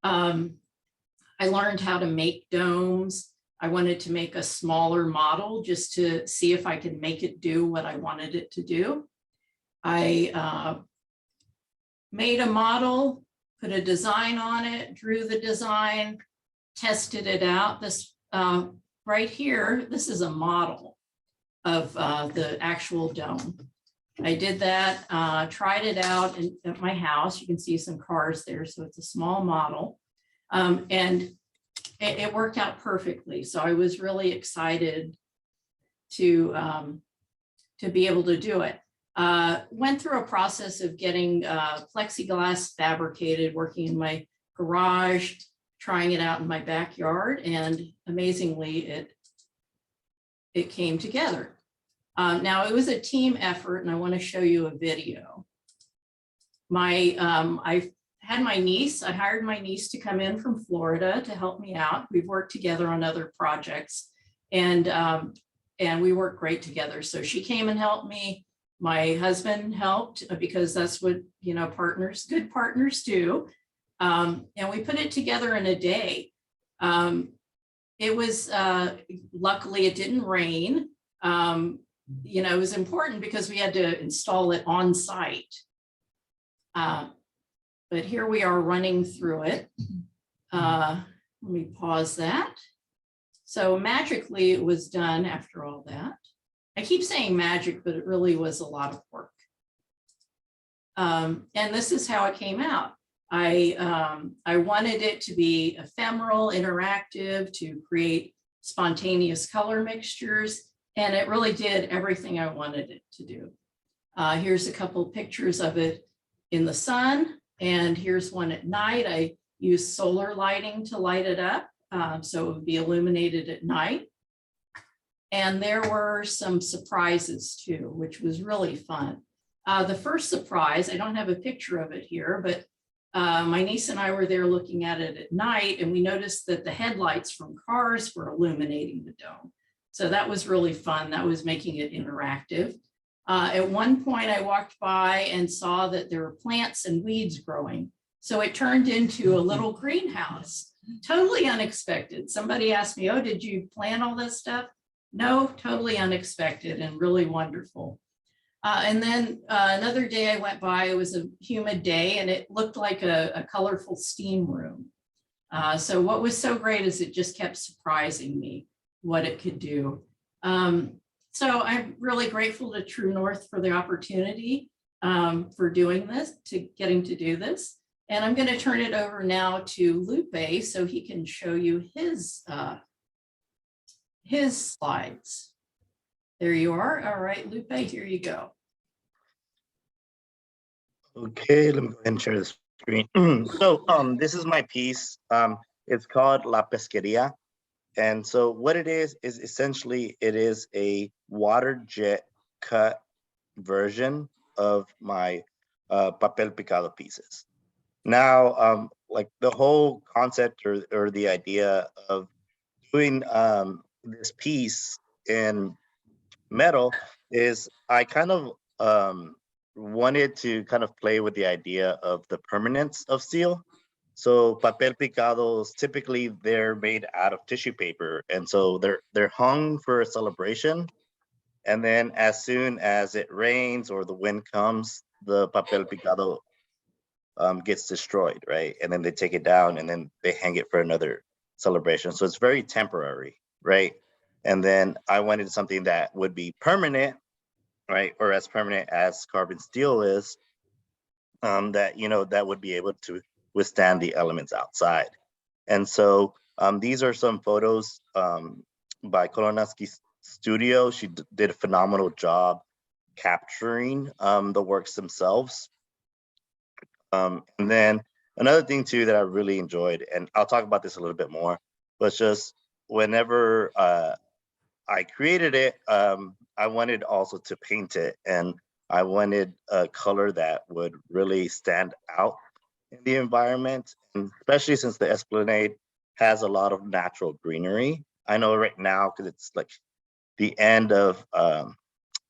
I learned how to make domes. I wanted to make a smaller model just to see if I could make it do what I wanted it to do. I made a model, put a design on it, drew the design, tested it out. This right here, this is a model of the actual dome. I did that, tried it out at my house. You can see some cars there, so it's a small model. And it worked out perfectly. So I was really excited to be able to do it. Went through a process of getting plexiglass fabricated, working in my garage, trying it out in my backyard, and amazingly, it came together. Now it was a team effort, and I want to show you a video. I had my niece, I hired my niece to come in from Florida to help me out. We've worked together on other projects, and we work great together. So she came and helped me. My husband helped because that's what, you know, good partners do. And we put it together in a day. It was, luckily it didn't rain. You know, it was important because we had to install it on site. But here we are running through it. Let me pause that. So magically it was done after all that. I keep saying magic, but it really was a lot of work. And this is how it came out. I wanted it to be ephemeral, interactive, to create spontaneous color mixtures, and it really did everything I wanted it to do. Here's a couple pictures of it in the sun, and here's one at night. I used solar lighting to light it up, so it would be illuminated at night. And there were some surprises too, which was really fun. The first surprise, I don't have a picture of it here, but my niece and I were there looking at it at night, and we noticed that the headlights from cars were illuminating the dome. So that was really fun. That was making it interactive. At one point I walked by and saw that there were plants and weeds growing. So it turned into a little greenhouse, totally unexpected. Somebody asked me, oh, did you plant all this stuff? No, totally unexpected and really wonderful. And then another day I went by, it was a humid day and it looked like a colorful steam room. So what was so great is it just kept surprising me what it could do. So I'm really grateful to True North for the opportunity for doing this, getting to do this. And I'm going to turn it over now to Lupe so he can show you his slides. There you are. All right, Lupe, here you go. Okay, let me go ahead and share the screen. So this is my piece. It's called La Pesqueria. And so what it is essentially, it is a water jet cut version of my papel picado pieces. Now, like the whole concept or the idea of doing this piece in metal is I kind of wanted to kind of play with the idea of the permanence of steel. So papel picados, typically they're made out of tissue paper. And so they're hung for a celebration. And then as soon as it rains or the wind comes, the papel picado gets destroyed, right? And then they take it down and then they hang it for another celebration. So it's very temporary, right? And then I wanted something that would be permanent, right? Or as permanent as carbon steel is, that, you know, that would be able to withstand the elements outside. And so these are some photos by Kolonaski's studio. She did a phenomenal job capturing the works themselves. And then another thing too that I really enjoyed, and I'll talk about this a little bit more, was just whenever I created it, I wanted also to paint it, and I wanted a color that would really stand out in the environment, and especially since the Esplanade has a lot of natural greenery. I know right now, because it's like the end of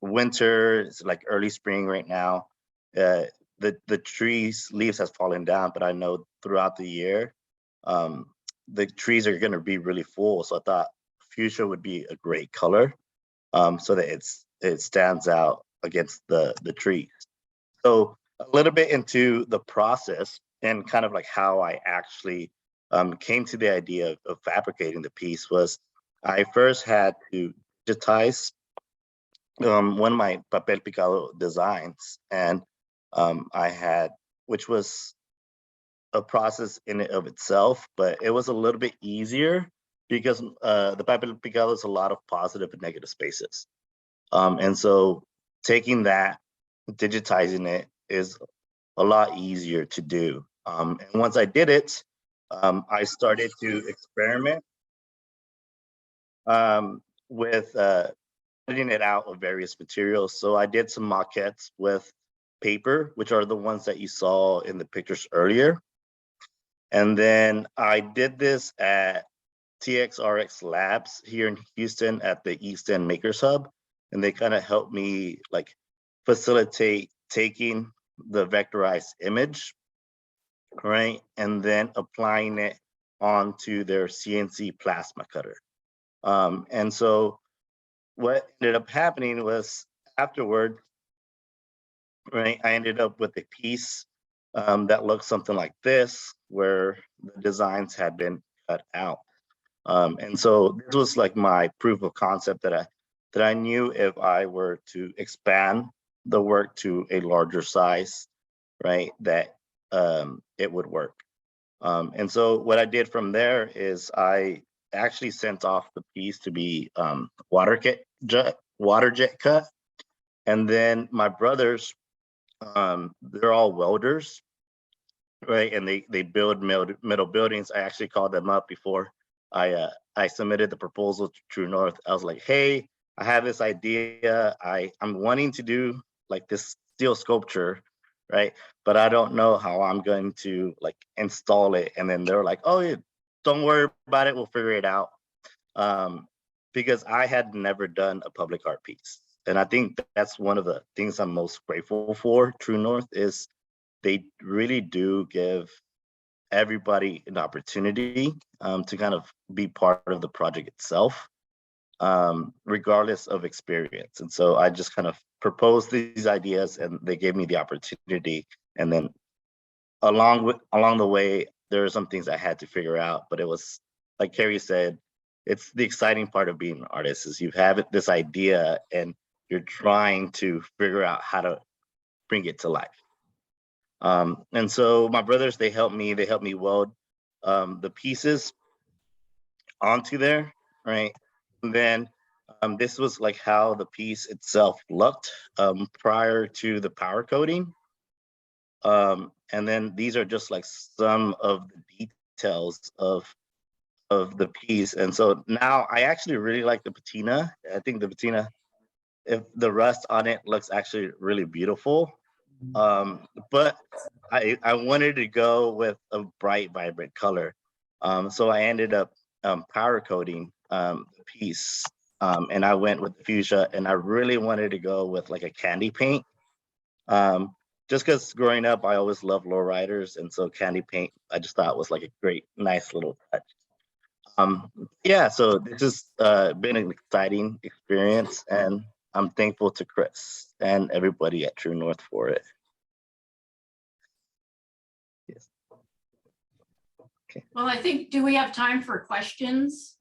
winter, it's like early spring right now, the trees leaves has fallen down, but I know throughout the year, the trees are going to be really full. So I thought fuchsia would be a great color, so that it stands out against the trees. So a little bit into the process and kind of like how I actually came to the idea of fabricating the piece was I first had to digitize one of my papel picado designs, and I had, which was a process in and of itself, but it was a little bit easier because the papel picado is a lot of positive and negative spaces. And so taking that, digitizing it is a lot easier to do. And once I did it, I started to experiment with putting it out of various materials. So I did some maquettes with paper, which are the ones that you saw in the pictures earlier. And then I did this at TXRX Labs here in Houston at the East End Makers Hub. And they kind of helped me like facilitate taking the vectorized image, right, and then applying it onto their CNC plasma cutter. And so what ended up happening was afterward, right, I ended up with a piece that looked something like this, where the designs had been cut out. And so this was like my proof of concept that I knew if I were to expand the work to a larger size, right, that it would work. And so what I did from there is I actually sent off the piece to be water jet cut. And then my brothers, they're all welders, right? And they build metal buildings. I actually called them up before I submitted the proposal to True North. I was like, hey, I have this idea. I'm wanting to do like this steel sculpture, right? But I don't know how I'm going to like install it. And then they're like, oh, yeah, don't worry about it. We'll figure it out. Because I had never done a public art piece. And I think that's one of the things I'm most grateful for. True North is they really do give everybody an opportunity to kind of be part of the project itself, regardless of experience. And so I just kind of proposed these ideas and they gave me the opportunity. And then along the way, there are some things I had to figure out, but it was, like Cary said, it's the exciting part of being an artist is you have this idea and you're trying to figure out how to bring it to life. And so my brothers, they helped me weld the pieces onto there, right? And then this was like how the piece itself looked prior to the powder coating. And then these are just like some of the details of the piece. And so now I actually really like the patina. I think the patina, if the rust on it looks actually really beautiful. But I wanted to go with a bright, vibrant color. So I ended up powder coating the piece. And I went with fuchsia, and I really wanted to go with like a candy paint. Just because growing up, I always loved lowriders, and so candy paint, I just thought was like a great, nice little touch. Yeah, so this has been an exciting experience, and I'm thankful to Chris and everybody at True North for it. Yes. Okay. Well, I think, do we have time for questions?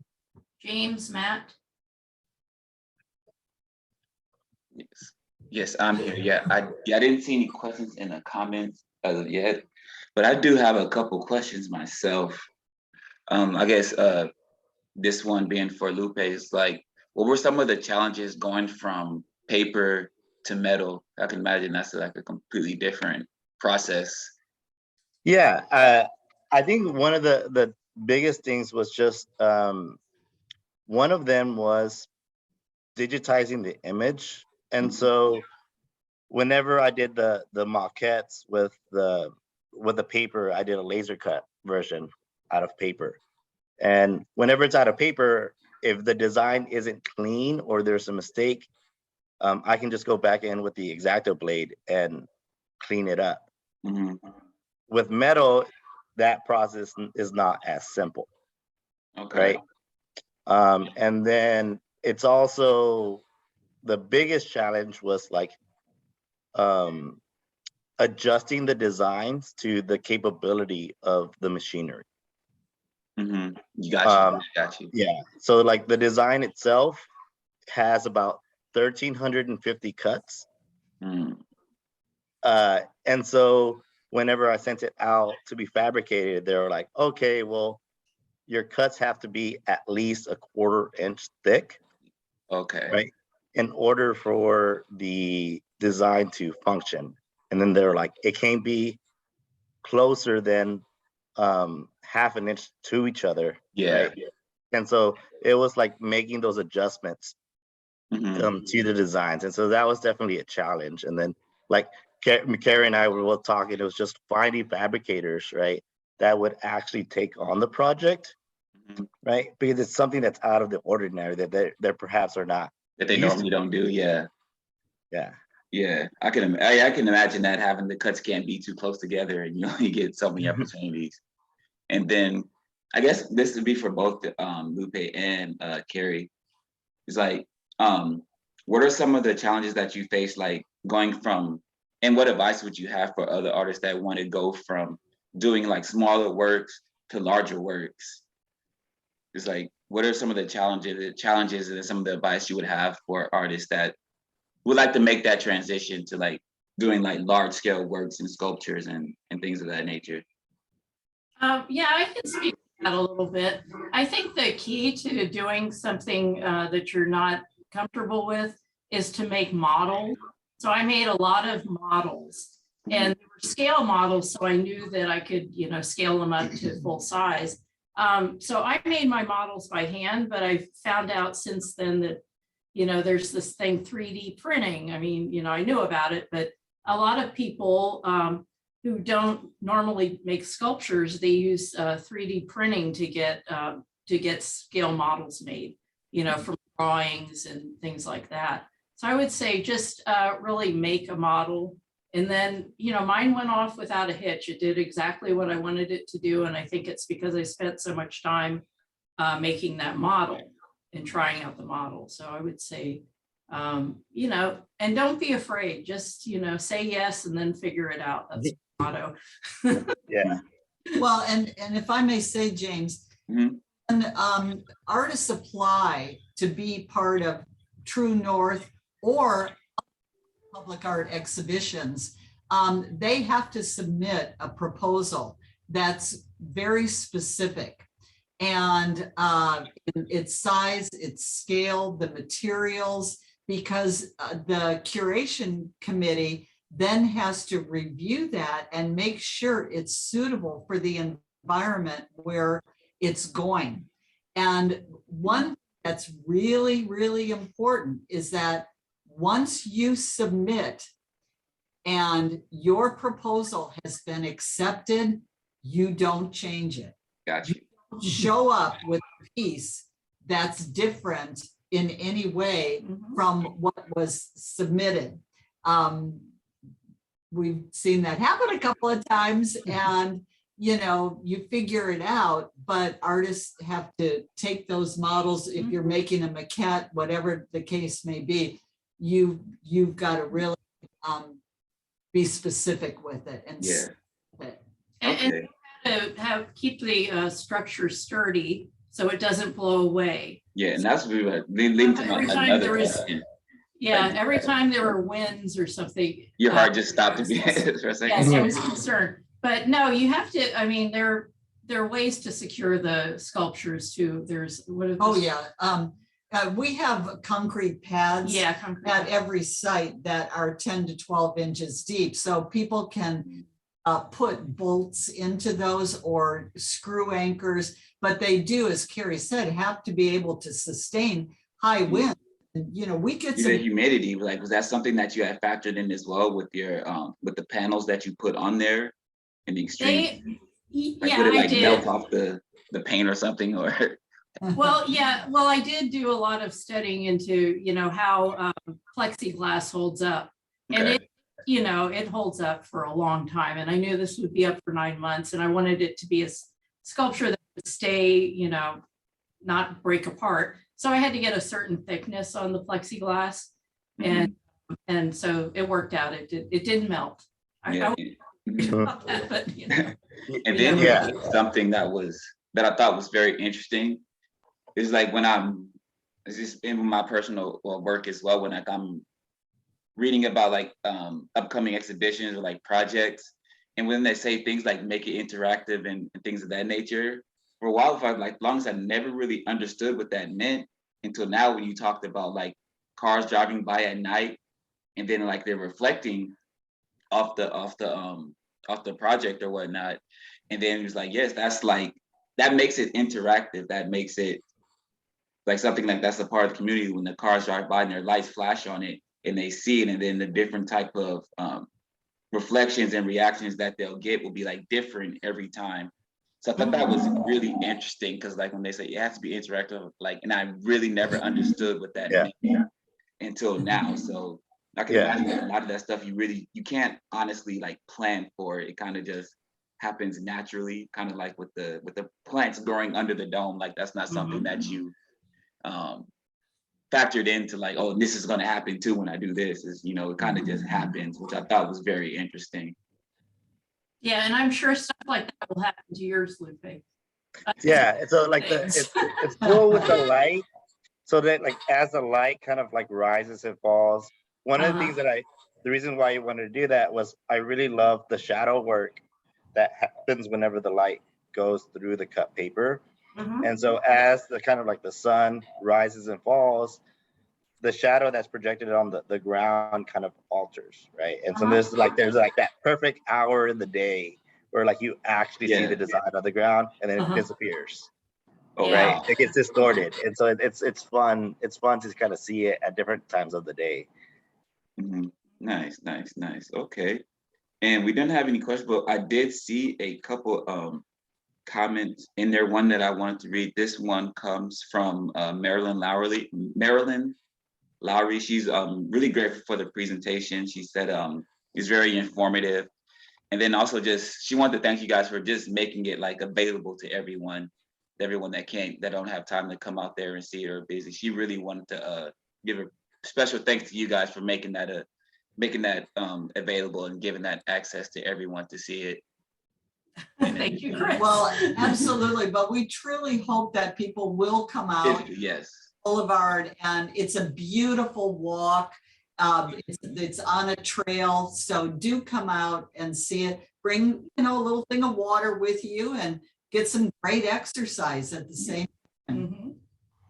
James, Matt? Yes, I'm here. Yeah, I didn't see any questions in the comments as of yet, but I do have a couple questions myself. I guess this one being for Lupe is like, what were some of the challenges going from paper to metal? I can imagine that's like a completely different process. Yeah, I think one of the biggest things was just one of them was digitizing the image. And so whenever I did the maquettes with the paper, I did a laser cut version out of paper. And whenever it's out of paper, if the design isn't clean or there's a mistake, I can just go back in with the X-Acto blade and clean it up. Mm-hmm. With metal, that process is not as simple. Okay. Right. And then it's also the biggest challenge was like adjusting the designs to the capability of the machinery. Mm-hmm. You got you. Yeah. So like the design itself has about 1,350 cuts. Mm. And so whenever I sent it out to be fabricated, they were like, okay, well, your cuts have to be at least 1/4 inch thick. Okay. Right. In order for the design to function. And then they're like, it can't be closer than 1/2 inch to each other. Yeah. Right. And so it was like making those adjustments Mm-hmm. to the designs. And so that was definitely a challenge. And then like Cary and I were talking, it was just finding fabricators, right, that would actually take on the project, Mm-hmm. right? Because it's something that's out of the ordinary that they perhaps are not That they used normally to. don't do. Yeah. Yeah. Yeah, I can imagine that having the cuts can't be too close together and you only get so many opportunities. And then I guess this would be for both Lupe and Cary. It's like, what are some of the challenges that you face, like going from, and what advice would you have for other artists that want to go from doing like smaller works to larger works? It's like, what are some of the challenges and some of the advice you would have for artists that would like to make that transition to like doing like large scale works and sculptures and things of that nature? Yeah, I can speak to that a little bit. I think the key to doing something that you're not comfortable with is to make models. So I made a lot of models, and they were scale models, so I knew that I could, scale them up to full size. So I made my models by hand, but I found out since then that, there's this thing, 3D printing. I mean, I knew about it, but a lot of people who don't normally make sculptures, they use 3D printing to get scale models made, from drawings and things like that. So I would say just really make a model. And then, mine went off without a hitch. It did exactly what I wanted it to do. And I think it's because I spent so much time making that model and trying out the model. So I would say, and don't be afraid, just, say yes and then figure it out. That's the motto. Yeah. Well, and if I may say, James, when artists apply to be part of True North or public art exhibitions, they have to submit a proposal that's very specific, and its size, its scale, the materials, because the curation committee then has to review that and make sure it's suitable for the environment where it's going. And one that's really, really important is that once you submit and your proposal has been accepted, you don't change it. Gotcha. You don't show up with a piece that's different in any way from what was submitted. We've seen that happen a couple of times, and you figure it out, but artists have to take those models. If you're making a maquette, whatever the case may be, you've got to really be specific with it and And to keep the structure sturdy so it doesn't blow away. Yeah, and that's what we were leading to another question. Yeah, every time there were winds or something. Your heart just stopped to be for a second. Yes, I was concerned. But no, you have to, I mean, there are ways to secure the sculptures too. There's we have concrete pads concrete at every site that are 10 to 12 inches deep. So people can put bolts into those or screw anchors, but they do, as Cary said, have to be able to sustain high wind. And, we get some humidity. Like, was that something that you had factored in as well with your with the panels that you put on there in the extreme? Would it melt off the paint or something, or? Well, I did do a lot of studying into, how plexiglass holds up. And it holds up for a long time. And I knew this would be up for 9 months, and I wanted it to be a sculpture that would stay, not break apart. So I had to get a certain thickness on the plexiglass, and so it worked out. It didn't melt. And then something that I thought was very interesting is like when it's just in my personal work as well, when I'm reading about like upcoming exhibitions or like projects, and when they say things like make it interactive and things of that nature, for a while, long as I never really understood what that meant until now, when you talked about like cars driving by at night and then like they're reflecting off the project or whatnot. And then it was like, yes, that's like, that makes it interactive. That makes it like something like that's a part of the community when the cars drive by and their lights flash on it and they see it, and then the different type of reflections and reactions that they'll get will be like different every time. So I thought that was really interesting, because like when they say it has to be interactive, like, and I really never understood what that meant until now. So I can imagine that a lot of that stuff you can't honestly like plan for it. It kind of just happens naturally, kind of like with the plants growing under the dome. Like that's not something that you factored into like, oh, this is going to happen too when I do this. Is it kind of just happens, which I thought was very interesting. Yeah, and I'm sure stuff like that will happen to yours, Lupe. Yeah, so like it's cool with the light, so that like as the light kind of like rises and falls. One of the things that the reason why I wanted to do that was I really love the shadow work that happens whenever the light goes through the cut paper. And so as the kind of like the sun rises and falls, the shadow that's projected on the ground kind of alters, right? And so there's like that perfect hour in the day where like you actually see the design on the ground and then it disappears. Right? It gets distorted. And so it's fun. It's fun to kind of see it at different times of the day. Nice. Okay. And we didn't have any questions, but I did see a couple comments in there. One that I wanted to read. This one comes from Marilyn Lowry. She's really grateful for the presentation. She said it's very informative. And then also she wanted to thank you guys for just making it like available to everyone that don't have time to come out there and see it or busy. She really wanted to give a special thanks to you guys for making that available and giving that access to everyone to see it. Thank you, Chris. Well, absolutely. But we truly hope that people will come out. Yes. Boulevard, and it's a beautiful walk. It's on a trail, so do come out and see it. Bring a little thing of water with you and get some great exercise at the same time.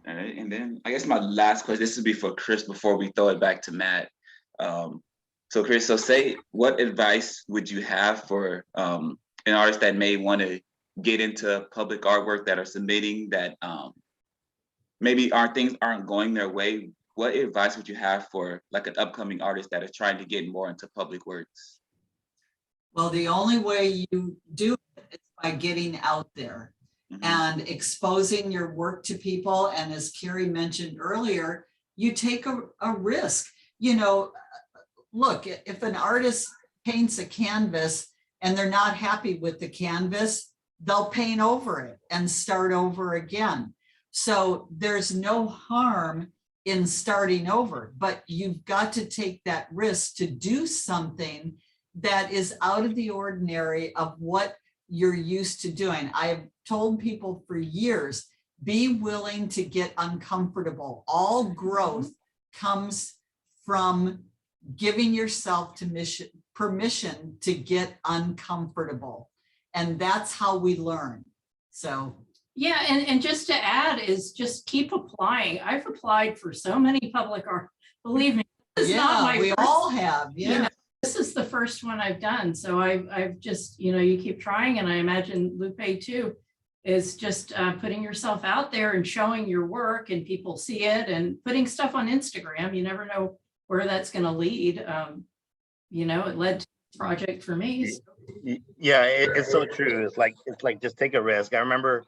All right, and then I guess my last question, this would be for Chris before we throw it back to Matt. So Chris, say what advice would you have for an artist that may want to get into public artwork, that are submitting, that maybe things aren't going their way? What advice would you have for like an upcoming artist that is trying to get more into public works? Well, the only way you do it is by getting out there and exposing your work to people. And as Cary mentioned earlier, you take a risk. Look, if an artist paints a canvas and they're not happy with the canvas, they'll paint over it and start over again. So there's no harm in starting over, but you've got to take that risk to do something that is out of the ordinary of what you're used to doing. I've told people for years, be willing to get uncomfortable. All growth comes from giving yourself permission to get uncomfortable. And that's how we learn. So yeah, and just to add is just keep applying. I've applied for so many public art. Believe me, this is not my we first, all have. Yeah, this is the first one I've done. So I've just, you keep trying, and I imagine Lupe too, is just putting yourself out there and showing your work, and people see it, and putting stuff on Instagram. You never know where that's going to lead. It led to this project for me. So. Yeah, it's so true. It's like just take a risk. I remember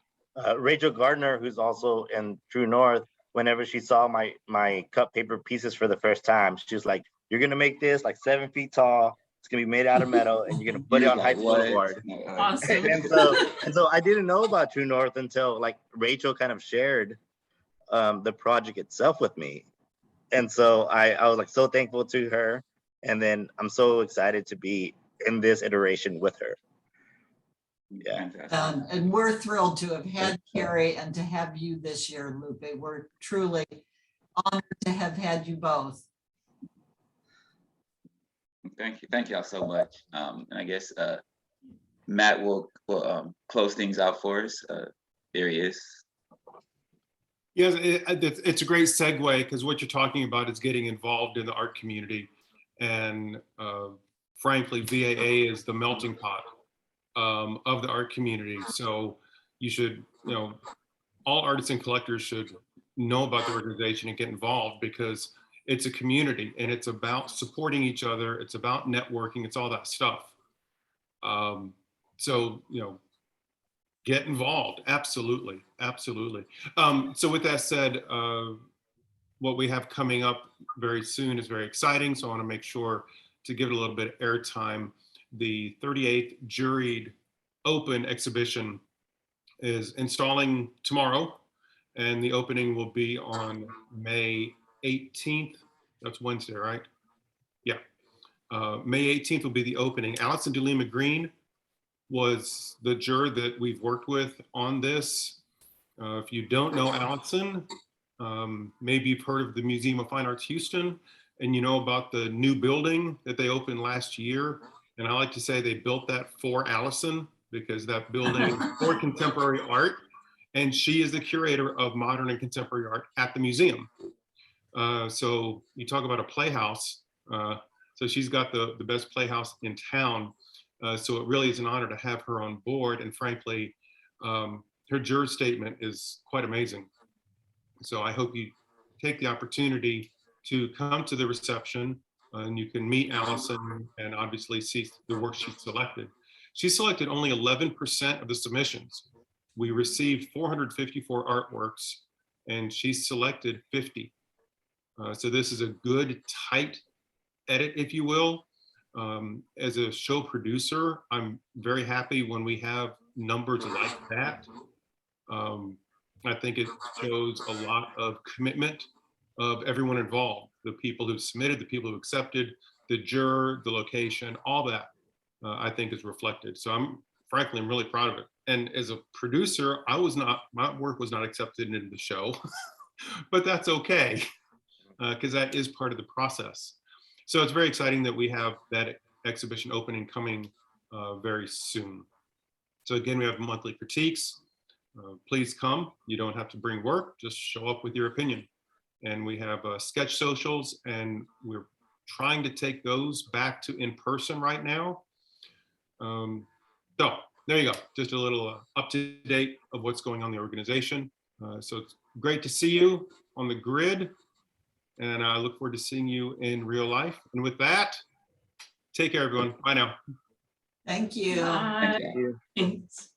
Rachel Gardner, who's also in True North, whenever she saw my cut paper pieces for the first time, she was like, "You're gonna make this like 7 feet tall. It's gonna be made out of metal, and you're gonna put it on high school board." Awesome. and so I didn't know about True North until like Rachel kind of shared the project itself with me, and so I was like so thankful to her, and then I'm so excited to be in this iteration with her. Yeah. And we're thrilled to have had Cary and to have you this year, Lupe. We're truly honored to have had you both. Thank y'all so much. And I guess Matt will close things out for us. There he is. Yes, it's a great segue, because what you're talking about is getting involved in the art community. And frankly, VAA is the melting pot of the art community. So you should, all artists and collectors should know about the organization and get involved, because it's a community and it's about supporting each other. It's about networking. It's all that stuff. So, get involved. Absolutely. Absolutely. So with that said, what we have coming up very soon is very exciting. So I want to make sure to give it a little bit of airtime. The 38th Juried Open exhibition is installing tomorrow, and the opening will be on May 18th. That's Wednesday, right? Yeah. May 18th will be the opening. Allison DeLima Green was the juror that we've worked with on this. If you don't know Allison, maybe you've heard of the Museum of Fine Arts Houston, and you know about the new building that they opened last year. And I like to say they built that for Allison, because that building is for contemporary art. And she is the curator of modern and contemporary art at the museum. So you talk about a playhouse. So she's got the best playhouse in town. So it really is an honor to have her on board. And frankly, her juror statement is quite amazing. So I hope you take the opportunity to come to the reception, and you can meet Allison and obviously see the work she's selected. She selected only 11% of the submissions. We received 454 artworks, and she selected 50. So this is a good, tight edit, if you will. As a show producer, I'm very happy when we have numbers like that. I think it shows a lot of commitment of everyone involved, the people who submitted, the people who accepted, the juror, the location, all that, I think is reflected. So frankly, I'm really proud of it. And as a producer, my work was not accepted into the show, but that's okay, because that is part of the process. So it's very exciting that we have that exhibition opening coming very soon. So again, we have monthly critiques. Please come. You don't have to bring work, just show up with your opinion. And we have sketch socials, and we're trying to take those back to in person right now. So there you go, just a little up to date of what's going on in the organization. So it's great to see you on the grid, and I look forward to seeing you in real life. And with that, take care, everyone. Bye now. Thank you. Thank you. Thanks.